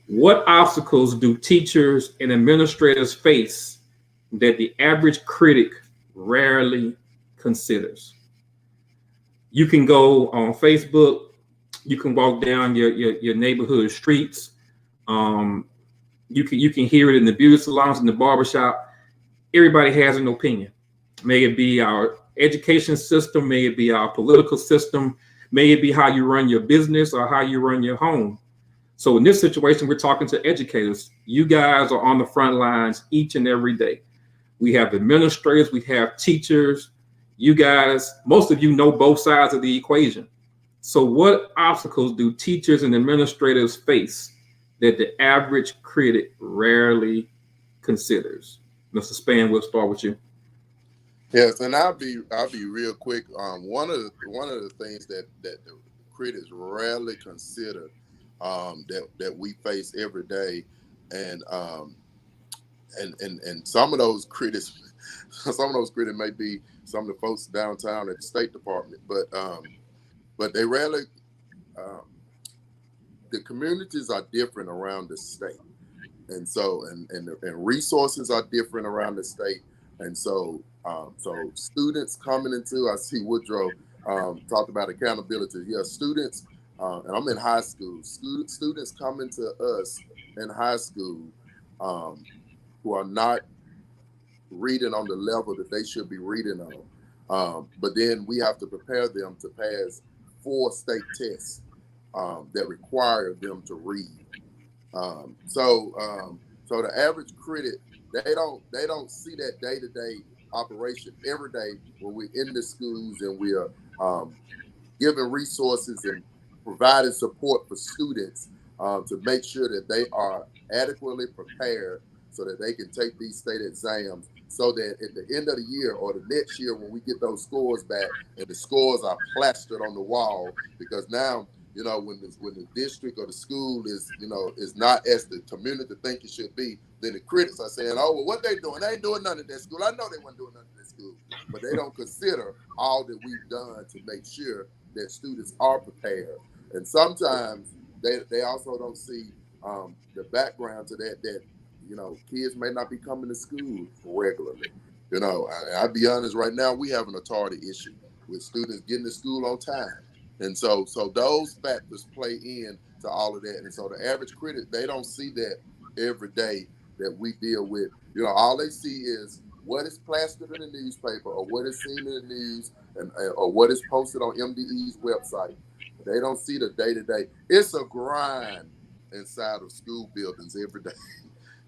What obstacles do teachers and administrators face that the average critic rarely considers? You can go on Facebook, you can walk down your neighborhood streets. You can hear it in the beauty salons, in the barbershop. Everybody has an opinion. May it be our education system, may it be our political system, may it be how you run your business or how you run your home. So in this situation, we're talking to educators. You guys are on the front lines each and every day. We have administrators, we have teachers. You guys, most of you know both sides of the equation. So what obstacles do teachers and administrators face that the average critic rarely considers? Mr. Span, we'll start with you. Yes, and I'll be real quick. One of the things that the critics rarely consider, that we face every day, and and some of those critics, may be some of the folks downtown at the State Department, but they rarely. Um, the communities are different around the state, and so and resources are different around the state, and so students coming into, I see Woodrow talked about accountability. Yeah, students, and I'm in high school. Students coming to us in high school, who are not reading on the level that they should be reading on, but then we have to prepare them to pass 4 state tests that require them to read. So the average critic, they don't see that day-to-day operation every day when we're in the schools and we are giving resources and providing support for students, to make sure that they are adequately prepared so that they can take these state exams, so that at the end of the year or the next year when we get those scores back and the scores are plastered on the wall, because now, when the district or the school is not as the community think it should be, then the critics are saying, oh, well, what they doing? They ain't doing nothing at that school. I know they weren't doing nothing at that school, but they don't consider all that we've done to make sure that students are prepared. And sometimes they also don't see the background to that kids may not be coming to school regularly. I'll be honest, right now we have an authority issue with students getting to school on time. And so those factors play in to all of that. And so the average critic, they don't see that every day that we deal with. All they see is what is plastered in the newspaper or what is seen in the news, and or what is posted on MDE's website. They don't see the day to day. It's a grind inside of school buildings every day.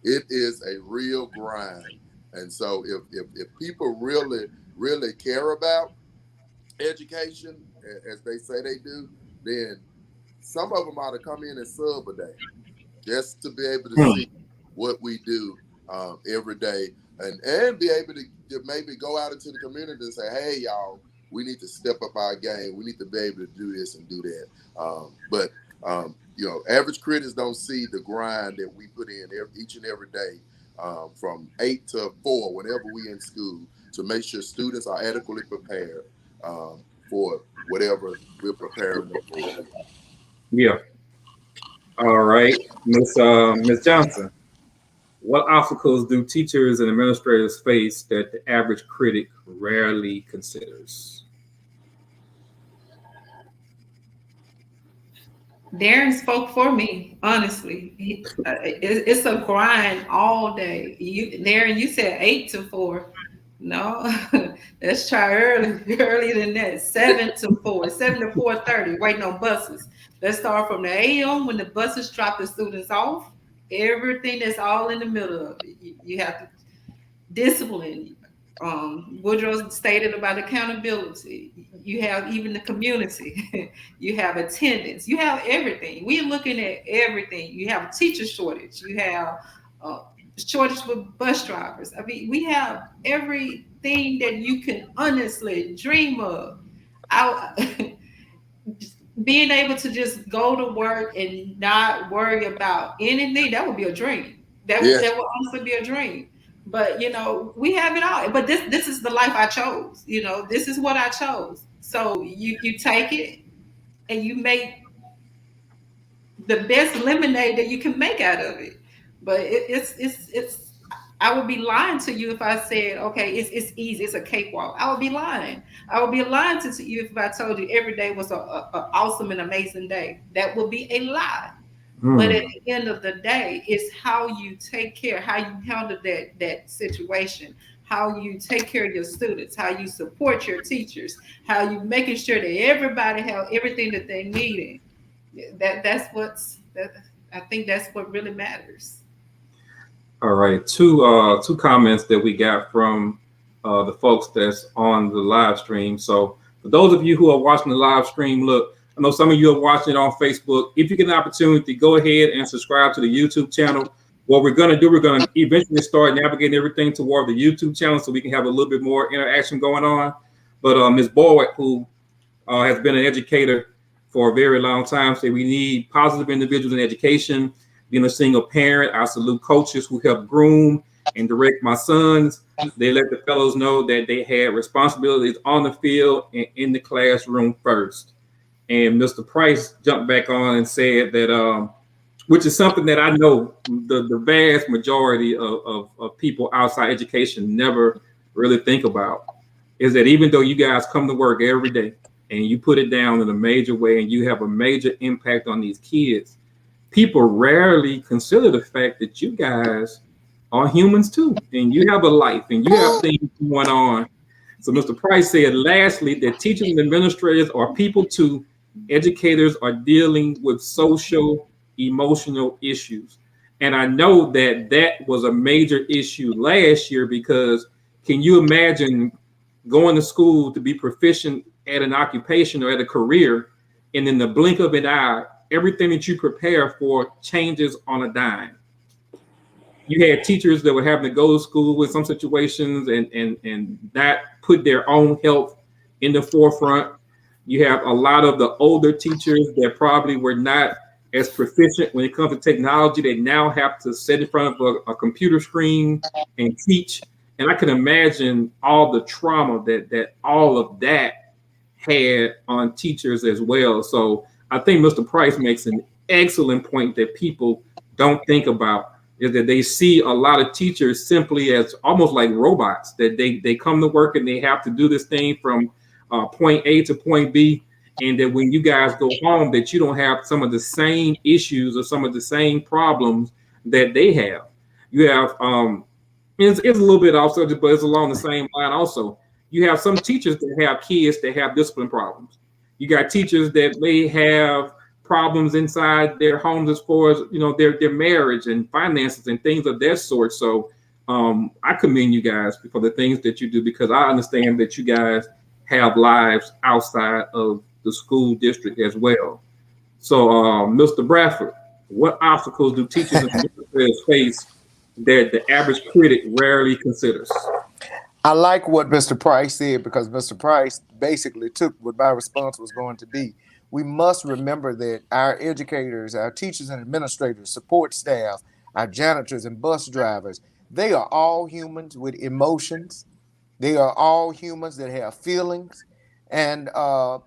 It is a real grind. And so if people really care about education, as they say they do, then some of them ought to come in and sub a day. just to be able to Hmm. see what we do every day, and be able to maybe go out into the community and say, hey, y'all, we need to step up our game. We need to be able to do this and do that. But average critics don't see the grind that we put in each and every day, from 8 to 4, whenever we in school, to make sure students are adequately prepared for whatever we're preparing them for. Yeah. All right, Miss Johnson. What obstacles do teachers and administrators face that the average critic rarely considers? Darren spoke for me, honestly. It's a grind all day. Darren, you said 8 to 4. No, let's try earlier than that. 7 to 4, 7 to 4:30. Waiting on buses. Let's start from the AM when the buses drop the students off. Everything that's all in the middle of it. You have to discipline. Woodrow stated about accountability. You have even the community. You have attendance. You have everything. We're looking at everything. You have a teacher shortage. You have uh, shortage with bus drivers. I mean, we have everything that you can honestly dream of. I, being able to just go to work and not worry about anything, that would be a dream. Yeah, That would honestly be a dream. But we have it all. But this is the life I chose. This is what I chose. So you take it and you make the best lemonade that you can make out of it. But it's I would be lying to you if I said, okay, it's easy, it's a cakewalk. I would be lying. I would be lying to you if I told you every day was a awesome and amazing day. That would be a lie. But Hmm. at the end of the day, it's how you take care, how you handle that situation, how you take care of your students, how you support your teachers, how you making sure that everybody have everything that they need. That I think that's what really matters. All right, two comments that we got from the folks that's on the live stream. So for those of you who are watching the live stream, look, I know some of you are watching it on Facebook. If you get an opportunity, go ahead and subscribe to the YouTube channel. What we're going to do, we're going to eventually start navigating everything toward the YouTube channel so we can have a little bit more interaction going on. But Ms. Boyd, who has been an educator for a very long time, say we need positive individuals in education. Being a single parent, I salute coaches who help groom and direct my sons. They let the fellows know that they had responsibilities on the field and in the classroom first. And Mr. Price jumped back on and said that, which is something that I know the vast majority of people outside education never really think about, is that even though you guys come to work every day and you put it down in a major way and you have a major impact on these kids, people rarely consider the fact that you guys are humans too, and you have a life and you have things going on. So Mr. Price said, lastly, that teachers and administrators are people too. Educators are dealing with social, emotional issues. And I know that that was a major issue last year because can you imagine going to school to be proficient at an occupation or at a career, and in the blink of an eye, everything that you prepare for changes on a dime? You had teachers that were having to go to school in some situations and not put their own health in the forefront. You have a lot of the older teachers that probably were not as proficient when it comes to technology. They now have to sit in front of a computer screen and teach. And I can imagine all the trauma that all of that had on teachers as well. So I think Mr. Price makes an excellent point that people don't think about, is that they see a lot of teachers simply as almost like robots, that they come to work and they have to do this thing from point A to point B, and that when you guys go home that you don't have some of the same issues or some of the same problems that they have. You have it's a little bit off subject, but it's along the same line also. You have some teachers that have kids that have discipline problems. You got teachers that may have problems inside their homes as far as their marriage and finances and things of that sort. So I commend you guys for the things that you do, because I understand that you guys have lives outside of the school district as well. So Mr. Bradford, What obstacles do teachers and administrators face that the average critic rarely considers? I like what Mr. Price said because Mr. Price basically took what my response was going to be. We must remember that our educators, our teachers and administrators, support staff, our janitors and bus drivers, they are all humans with emotions. They are all humans that have feelings, and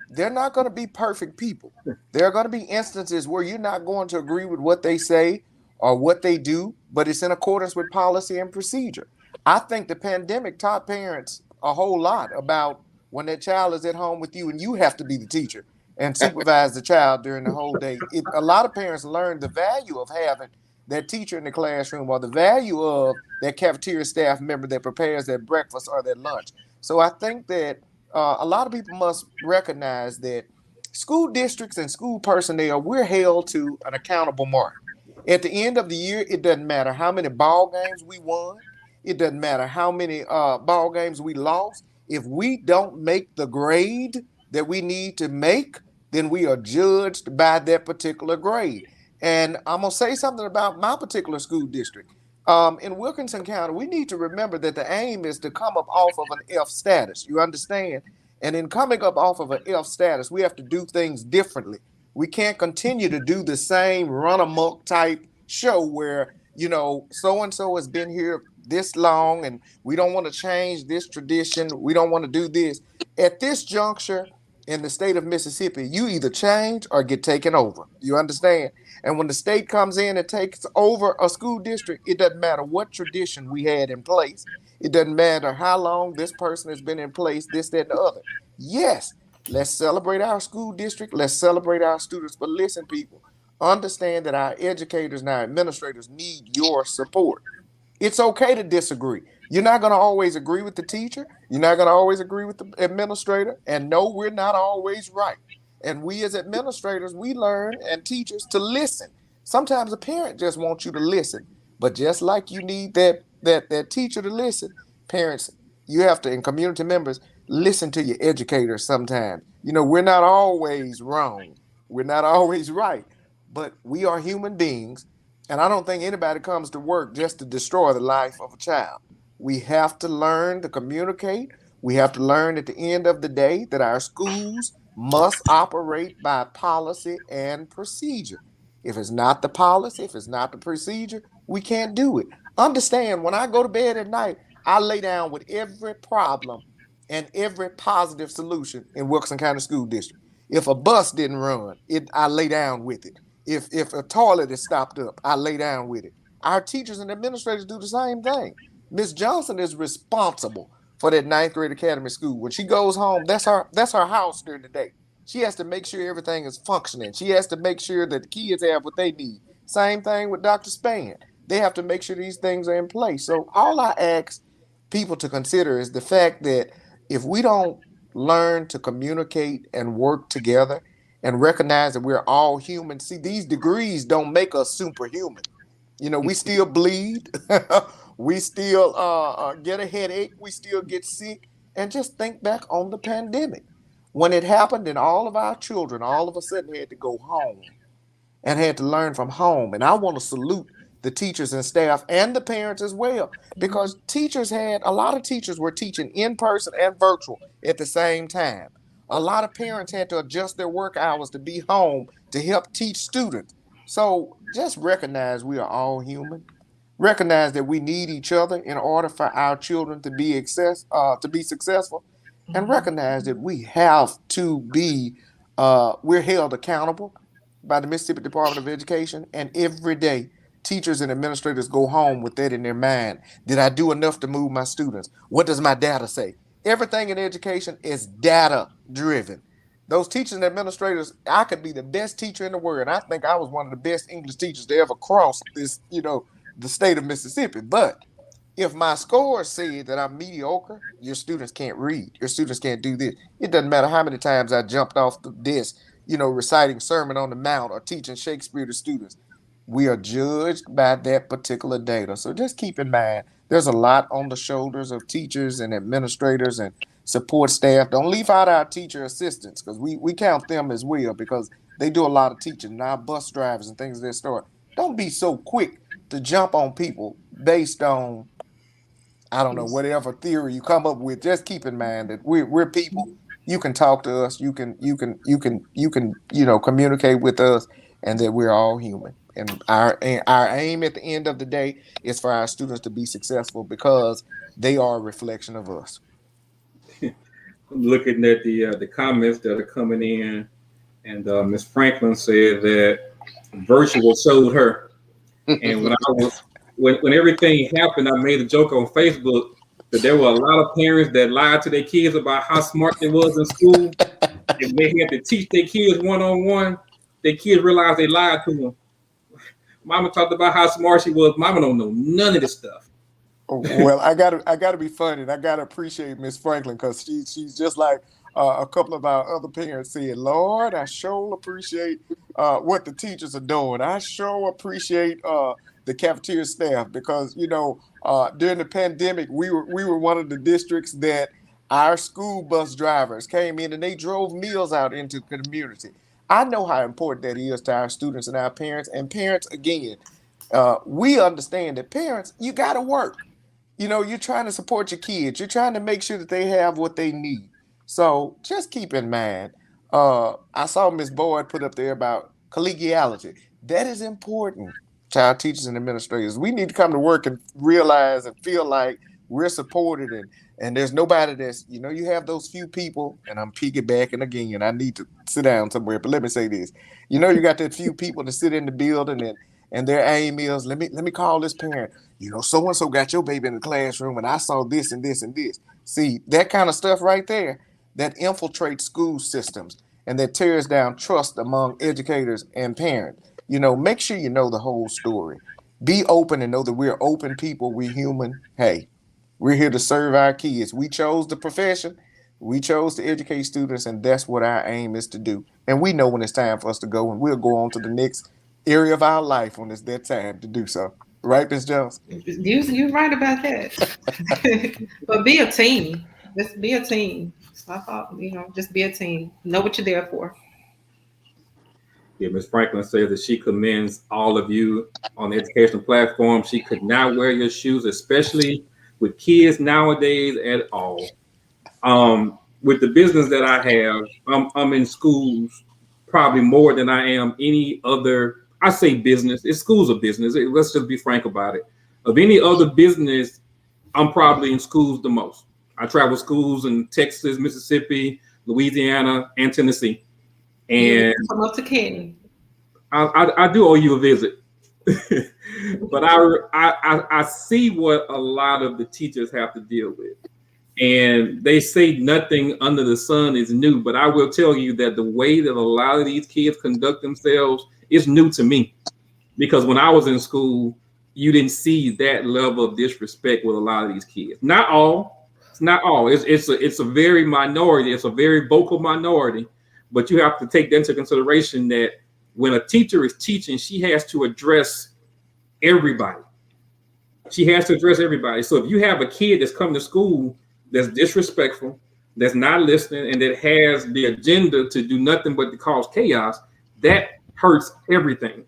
they're not going to be perfect people. There are going to be instances where you're not going to agree with what they say or what they do, but it's in accordance with policy and procedure. I think the pandemic taught parents a whole lot about when their child is at home with you and you have to be the teacher and supervise the child during the whole day. A lot of parents learn the value of having that teacher in the classroom or the value of that cafeteria staff member that prepares their breakfast or their lunch. So I think that a lot of people must recognize that school districts and school personnel, we're held to an accountable mark. At the end of the year, it doesn't matter how many ball games we won. It doesn't matter how many ball games we lost. If we don't make the grade that we need to make, then we are judged by that particular grade. And I'm going to say something about my particular school district. In Wilkinson County, we need to remember that the aim is to come up off of an F status. You understand? And in coming up off of an F status, we have to do things differently. We can't continue to do the same run amok type show where, you know, so and so has been here this long and we don't want to change this tradition. We don't want to do this. At this juncture in the state of Mississippi, you either change or get taken over. You understand? And when the state comes in and takes over a school district, it doesn't matter what tradition we had in place. It doesn't matter how long this person has been in place, this, that, and the other. Yes, let's celebrate our school district. Let's celebrate our students. But listen, people, understand that our educators and our administrators need your support. It's okay to disagree. You're not going to always agree with the teacher. You're not going to always agree with the administrator. And no, we're not always right. And we as administrators, we learn and teachers to listen. Sometimes a parent just wants you to listen. But just like you need that teacher to listen, parents, you have to, and community members, listen to your educators sometimes. You know, we're not always wrong. We're not always right. But we are human beings, and I don't think anybody comes to work just to destroy the life of a child. We have to learn to communicate. We have to learn at the end of the day that our schools must operate by policy and procedure. If it's not the policy, if it's not the procedure, we can't do it. Understand, when I go to bed at night, I lay down with every problem and every positive solution in Wilson County School District. If a bus didn't run, I lay down with it. If a toilet is stopped up, I lay down with it. Our teachers and administrators do the same thing. Miss Johnson is responsible for that ninth grade academy school. When she goes home, that's her house during the day. She has to make sure everything is functioning. She has to make sure that the kids have what they need. Same thing with Dr. Span. They have to make sure these things are in place. So all I ask people to consider is the fact that if we don't learn to communicate and work together and recognize that we're all human, see, these degrees don't make us superhuman. You know, we still bleed, we still get a headache, we still get sick. And just think back on the pandemic. When it happened, and all of our children all of a sudden had to go home and had to learn from home. And I want to salute the teachers and staff and the parents as well, because a lot of teachers were teaching in person and virtual at the same time. A lot of parents had to adjust their work hours to be home to help teach students. So just recognize we are all human. Recognize that we need each other in order for our children to be successful, and recognize that we have to be we're held accountable by the Mississippi Department of Education, and every day teachers and administrators go home with that in their mind. Did I do enough to move my students? What does my data say? Everything in education is data driven. Those teachers and administrators, I could be the best teacher in the world. And I think I was one of the best English teachers to ever cross this, the state of Mississippi. But if my scores say that I'm mediocre, your students can't read. Your students can't do this. It doesn't matter how many times I jumped off the desk, reciting Sermon on the Mount or teaching Shakespeare to students. We are judged by that particular data. So just keep in mind, there's a lot on the shoulders of teachers and administrators and support staff. Don't leave out our teacher assistants, because we count them as well, because they do a lot of teaching. Now, bus drivers and things of that sort. Don't be so quick to jump on people based on, I don't know, whatever theory you come up with. Just keep in mind that we're people. You can talk to us. You know, communicate with us, and that we're all human. And our aim at the end of the day is for our students to be successful because they are a reflection of us. Looking at the comments that are coming in, and Miss Franklin said that virtual showed her. And when everything happened, I made a joke on Facebook that there were a lot of parents that lied to their kids about how smart they was in school. If they had to teach their kids one on one, their kids realized they lied to them. Mama talked about how smart she was. Mama don't know none of this stuff. Well, I gotta be funny, and I gotta appreciate Miss Franklin because she's just like a couple of our other parents said. Lord, I sure appreciate what the teachers are doing. I sure appreciate the cafeteria staff because during the pandemic we were one of the districts that our school bus drivers came in and they drove meals out into the community. I know how important that is to our students and our parents. And parents, again, we understand that parents, you got to work. You're trying to support your kids. You're trying to make sure that they have what they need. So just keep in mind, I saw Miss Boyd put up there about collegiality. That is important, child teachers and administrators. We need to come to work and realize and feel like we're supported and there's nobody that's, you have those few people, and I'm piggybacking again. I need to sit down somewhere, but let me say this. You got that few people that sit in the building and their aim is, let me call this parent. So and so got your baby in the classroom, and I saw this and this and this. See, that kind of stuff right there that infiltrates school systems and that tears down trust among educators and parents. Make sure you know the whole story. Be open and know that we're open people. We're human. Hey, we're here to serve our kids. We chose the profession. We chose to educate students, and that's what our aim is to do. And we know when it's time for us to go, and we'll go on to the next area of our life when it's that time to do so. Right, Ms. Jones? You're right about that. But be a team. Just be a team. Stop, just be a team. Know what you're there for. Yeah, Ms. Franklin says that she commends all of you on the educational platform. She could not wear your shoes, especially with kids nowadays at all. With the business that I have, I'm in schools probably more than I am any other. I say business. It's schools of business. Let's just be frank about it. Of any other business, I'm probably in schools the most. I travel schools in Texas, Mississippi, Louisiana, and Tennessee. And come up to Canton. I do owe you a visit. But I see what a lot of the teachers have to deal with. And they say nothing under the sun is new, but I will tell you that the way that a lot of these kids conduct themselves is new to me. Because when I was in school, you didn't see that level of disrespect with a lot of these kids. Not all. It's not all. It's a very minority. It's a very vocal minority. But you have to take that into consideration that when a teacher is teaching, she has to address everybody. She has to address everybody. So if you have a kid that's coming to school that's disrespectful, that's not listening, and that has the agenda to do nothing but to cause chaos, that hurts everything.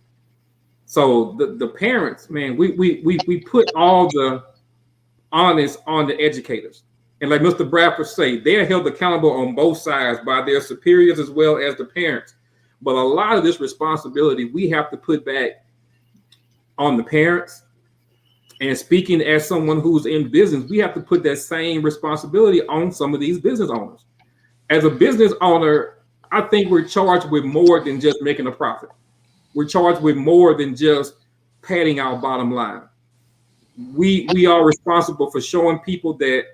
So the parents, man, we put all the onus on the educators. And like Mr. Bradford say, they're held accountable on both sides by their superiors as well as the parents. But a lot of this responsibility we have to put back on the parents. And speaking as someone who's in business, we have to put that same responsibility on some of these business owners. As a business owner, I think we're charged with more than just making a profit. We're charged with more than just padding our bottom line. We are responsible for showing people that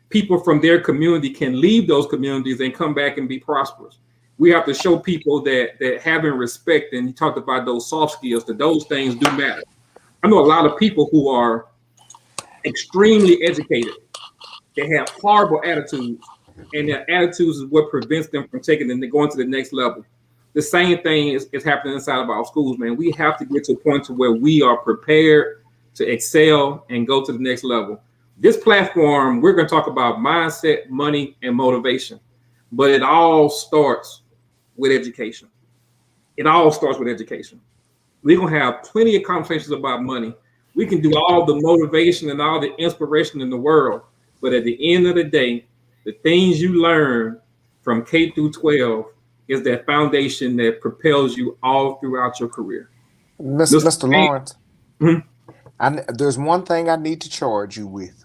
people from their community can leave those communities and come back and be prosperous. We have to show people that having respect, and you talked about those soft skills, that those things do matter. I know a lot of people who are extremely educated. They have horrible attitudes, and their attitudes is what prevents them from taking and going to the next level. The same thing is happening inside of our schools, man. We have to get to a point to where we are prepared to excel and go to the next level. This platform, we're going to talk about mindset, money, and motivation, but it all starts with education. It all starts with education. We're gonna have plenty of conversations about money. We can do all the motivation and all the inspiration in the world, but at the end of the day, the things you learn from K through 12 is that foundation that propels you all throughout your career. Mr. Mr. Payne, Lawrence, mhm, there's one thing I need to charge you with.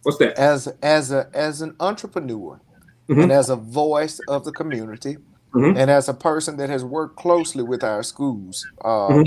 what's that? As an entrepreneur and Hmm. as a voice of the community Hmm. and as a person that has worked closely with our schools, Hmm.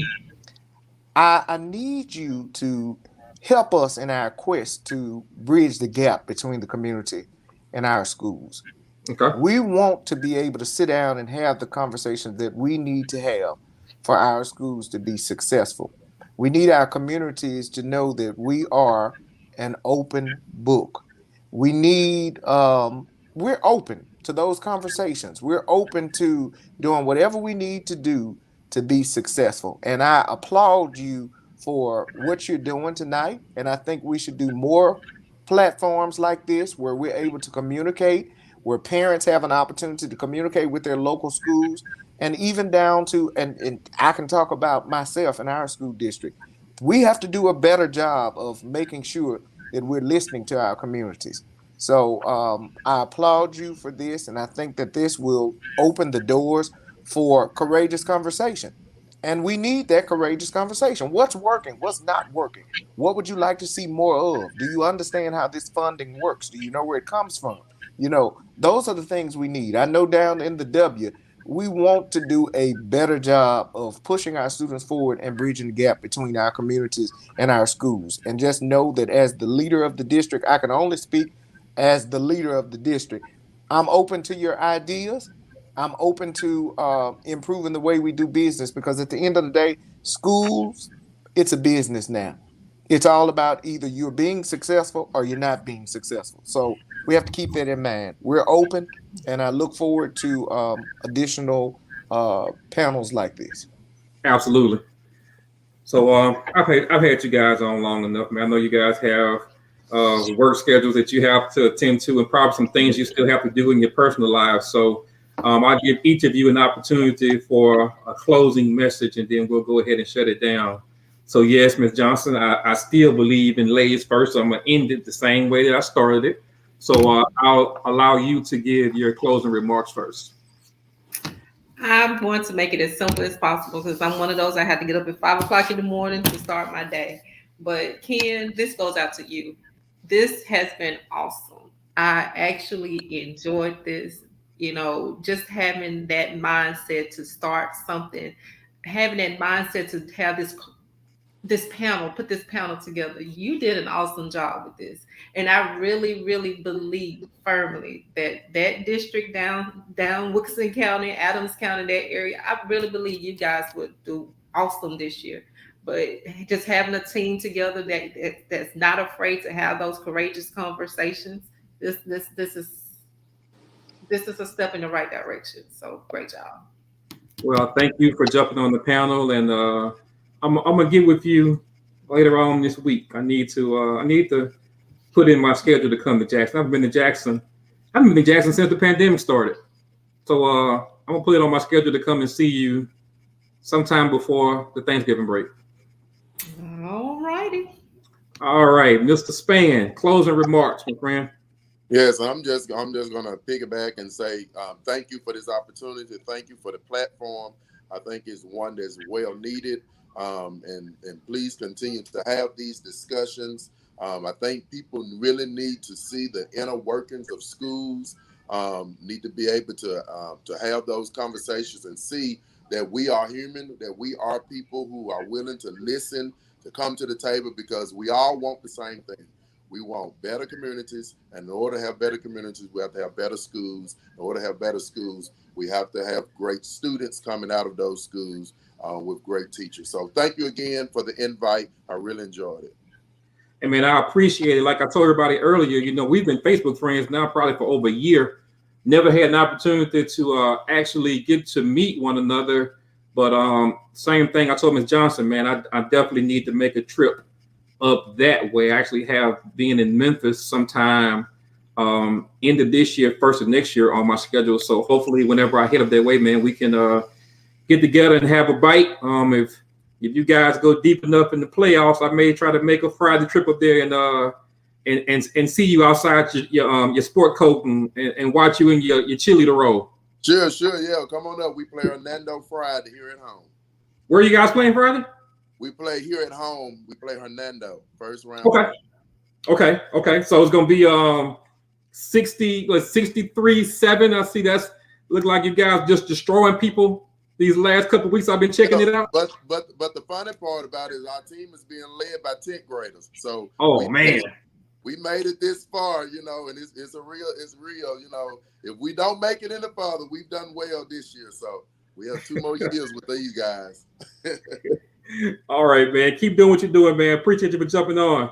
I need you to help us in our quest to bridge the gap between the community and our schools. Okay. We want to be able to sit down and have the conversations that we need to have for our schools to be successful. We need our communities to know that we are an open book. We need, we're open to those conversations. We're open to doing whatever we need to do to be successful. And I applaud you for what you're doing tonight. And I think we should do more platforms like this where we're able to communicate, where parents have an opportunity to communicate with their local schools, and even down to, and I can talk about myself and our school district. We have to do a better job of making sure that we're listening to our communities. So I applaud you for this, and I think that this will open the doors for courageous conversation. And we need that courageous conversation. What's working? What's not working? What would you like to see more of? Do you understand how this funding works? Do you know where it comes from? Those are the things we need. I know down in the W, we want to do a better job of pushing our students forward and bridging the gap between our communities and our schools. And just know that as the leader of the district, I can only speak as the leader of the district. I'm open to your ideas. I'm open to improving the way we do business, because at the end of the day, schools, it's a business now. It's all about either you're being successful or you're not being successful. So we have to keep that in mind. We're open, and I look forward to additional panels like this. Absolutely. So I've had you guys on long enough, man. I know you guys have work schedules that you have to attend to, and probably some things you still have to do in your personal lives. So I'll give each of you an opportunity for a closing message, and then we'll go ahead and shut it down. So yes, Ms. Johnson, I still believe in ladies first. So I'm gonna end it the same way that I started it. So I'll allow you to give your closing remarks first. I'm going to make it as simple as possible because I'm one of those I had to get up at 5 o'clock in the morning to start my day. But Ken, this goes out to you. This has been awesome. I actually enjoyed this. Just having that mindset to start something, having that mindset to have put this panel together. You did an awesome job with this. And I really, really believe firmly that district down Wilkinson County, Adams County, that area, I really believe you guys would do awesome this year. But just having a team together that's not afraid to have those courageous conversations, this is a step in the right direction. So great job. Well, thank you for jumping on the panel, and I'm gonna get with you later on this week. I need to put in my schedule to come to Jackson. I haven't been to Jackson. I haven't been to Jackson since the pandemic started. So I'm gonna put it on my schedule to come and see you sometime before the Thanksgiving break. All righty. All right, Mr. Span, closing remarks, my friend. Yes, I'm just gonna piggyback and say thank you for this opportunity. Thank you for the platform. I think it's one that's well needed. And please continue to have these discussions. I think people really need to see the inner workings of schools. Need to be able to have those conversations and see that we are human, that we are people who are willing to listen, to come to the table, because we all want the same thing. We want better communities, and in order to have better communities, we have to have better schools. In order to have better schools, we have to have great students coming out of those schools with great teachers. So thank you again for the invite. I really enjoyed it. I mean, I appreciate it. Like I told everybody earlier, we've been Facebook friends now probably for over a year. Never had an opportunity to actually get to meet one another. But same thing I told Ms. Johnson, man, I definitely need to make a trip up that way. I actually have being in Memphis sometime end of this year, first of next year on my schedule. So hopefully whenever I hit up that way, man, we can get together and have a bite. If you guys go deep enough in the playoffs, I may try to make a Friday trip up there and see you outside your sport coat and watch you in your cheerleader role. Sure, yeah. Come on up. We play Hernando Friday here at home. Where are you guys playing Friday? We play here at home. We play Hernando first round. Okay. So it's gonna be 63-7. I see that's look like you guys just destroying people these last couple of weeks. I've been checking it out. But the funny part about it is our team is being led by 10th graders. So we made it this far, and it's real. If we don't make it any further, we've done well this year. So we have 2 more years with these guys. All right, man. Keep doing what you're doing, man. Appreciate you for jumping on.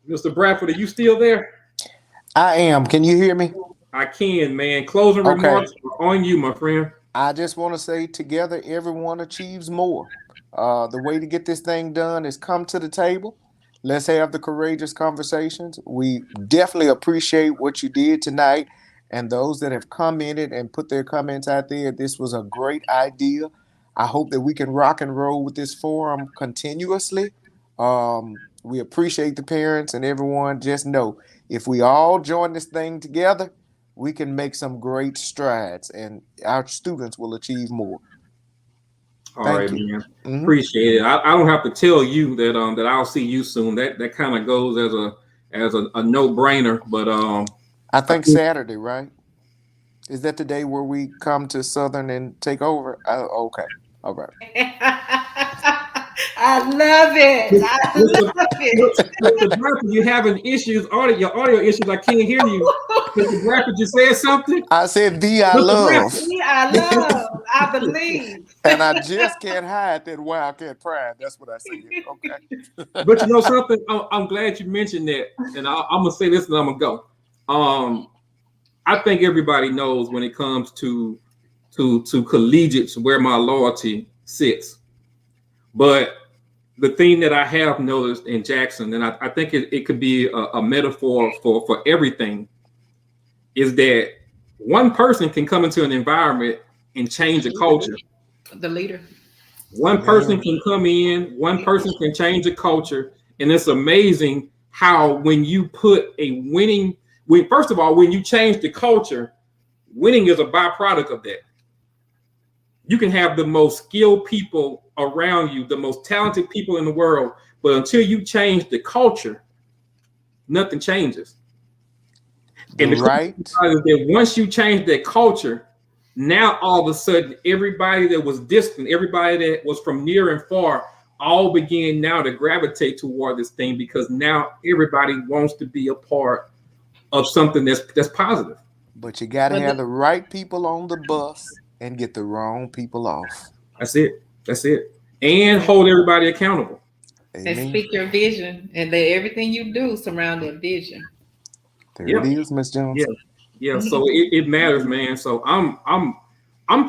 Mr. Bradford, are you still there? I am. Can you hear me? I can, man. Closing remarks are on you, my friend. I just want to say together, everyone achieves more. The way to get this thing done is come to the table. Let's have the courageous conversations. We definitely appreciate what you did tonight and those that have commented and put their comments out there. This was a great idea. I hope that we can rock and roll with this forum continuously. We appreciate the parents and everyone. Just know, if we all join this thing together, we can make some great strides and our students will achieve more. Thank you, man. Mm-hmm. Appreciate it. I don't have to tell you that I'll see you soon. That kind of goes as a no-brainer. But I think Saturday, right? Is that the day where we come to Southern and take over? Okay. All right. I love it. Mr. Bradford, you having issues, your audio issues. I can't hear you. Mr. Bradford, you said something? I said I love. I believe. And I just can't hide that wildcat pride. That's what I said. Okay. But you know something? I'm glad you mentioned that. And I'm going to say this and I'm going to go. I think everybody knows when it comes to collegiates where my loyalty sits. But the thing that I have noticed in Jackson, and I think it could be a metaphor for everything, is that one person can come into an environment and change a culture. The leader. One person can come in, one person can change a culture. And it's amazing how when you put first of all, when you change the culture, winning is a byproduct of that. You can have the most skilled people around you, the most talented people in the world, but until you change the culture, nothing changes. And that once you change that culture, now all of a sudden, everybody that was distant, everybody that was from near and far, all began now to gravitate toward this thing because now everybody wants to be a part of something that's positive. But you got to have the right people on the bus and get the wrong people off. That's it. And hold everybody accountable. Amen. And speak your vision and let everything you do surround that vision. There it is, Ms. Jones. Yeah. So it matters, man. So I'm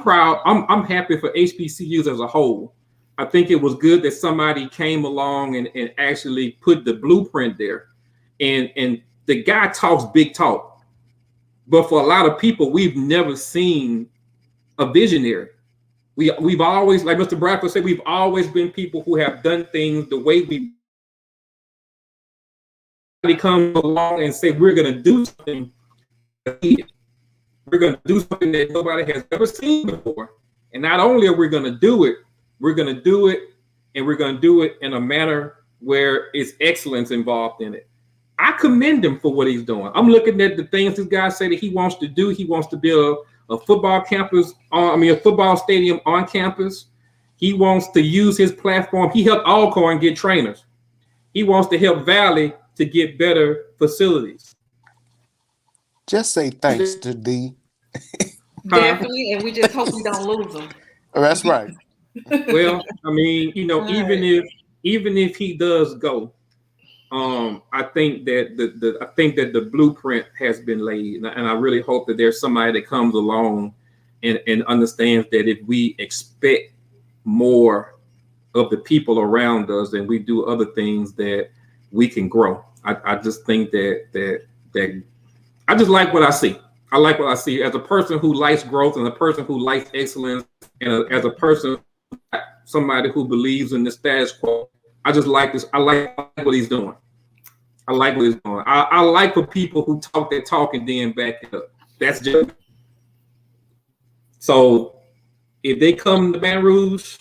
proud. I'm happy for HBCUs as a whole. I think it was good that somebody came along and actually put the blueprint there. And the guy talks big talk. But for a lot of people, we've never seen a visionary. We've always, like Mr. Bradford said, we've always been people who have done things the way we come along and say we're going to do something. We're going to do something that nobody has ever seen before. And not only are we going to do it, we're going to do it, and we're going to do it in a manner where it's excellence involved in it. I commend him for what he's doing. I'm looking at the things this guy said that he wants to do. He wants to build a football campus, a football stadium on campus. He wants to use his platform. He helped Alcorn get trainers. He wants to help Valley to get better facilities. Just say thanks to D. Definitely, and we just hope we don't lose them. That's right. Well, I mean, even if he does go, I think that the blueprint has been laid, and I really hope that there's somebody that comes along and understands that if we expect more of the people around us, then we do other things that we can grow. I just think that I just like what I see. I like what I see as a person who likes growth and a person who likes excellence, and as a person, somebody who believes in the status quo. I just like this. I like what he's doing. I like what he's doing. I like for people who talk that talk and then back it up. That's just so. If they come to Baton Rouge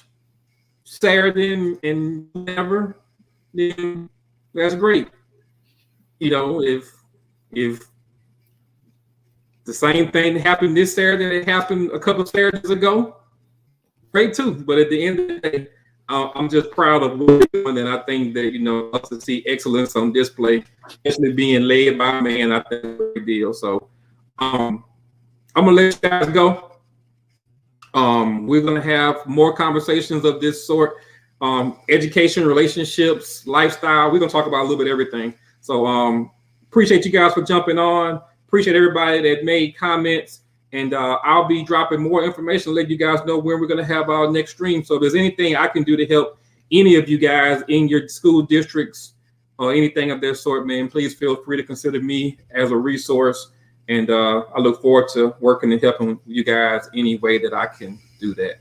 Saturday and whatever, then that's great. You know, if the same thing happened this Saturday that happened a couple of Saturdays ago, great too. But at the end of the day, I'm just proud of what we're doing, and I think that us to see excellence on display, especially being led by a man, I think is a big deal. So, I'm gonna let you guys go. We're gonna have more conversations of this sort, education, relationships, lifestyle. We're gonna talk about a little bit of everything. So, appreciate you guys for jumping on. Appreciate everybody that made comments. And I'll be dropping more information, let you guys know when we're going to have our next stream. So if there's anything I can do to help any of you guys in your school districts or anything of that sort, man, please feel free to consider me as a resource. And I look forward to working and helping you guys any way that I can do that.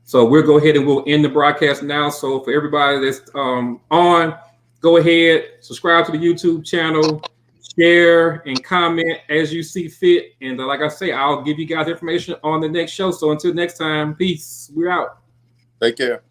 So we'll go ahead and we'll end the broadcast now. So for everybody that's on, go ahead, subscribe to the YouTube channel, share and comment as you see fit. And like I say, I'll give you guys information on the next show. So until next time, peace. We're out. Take care.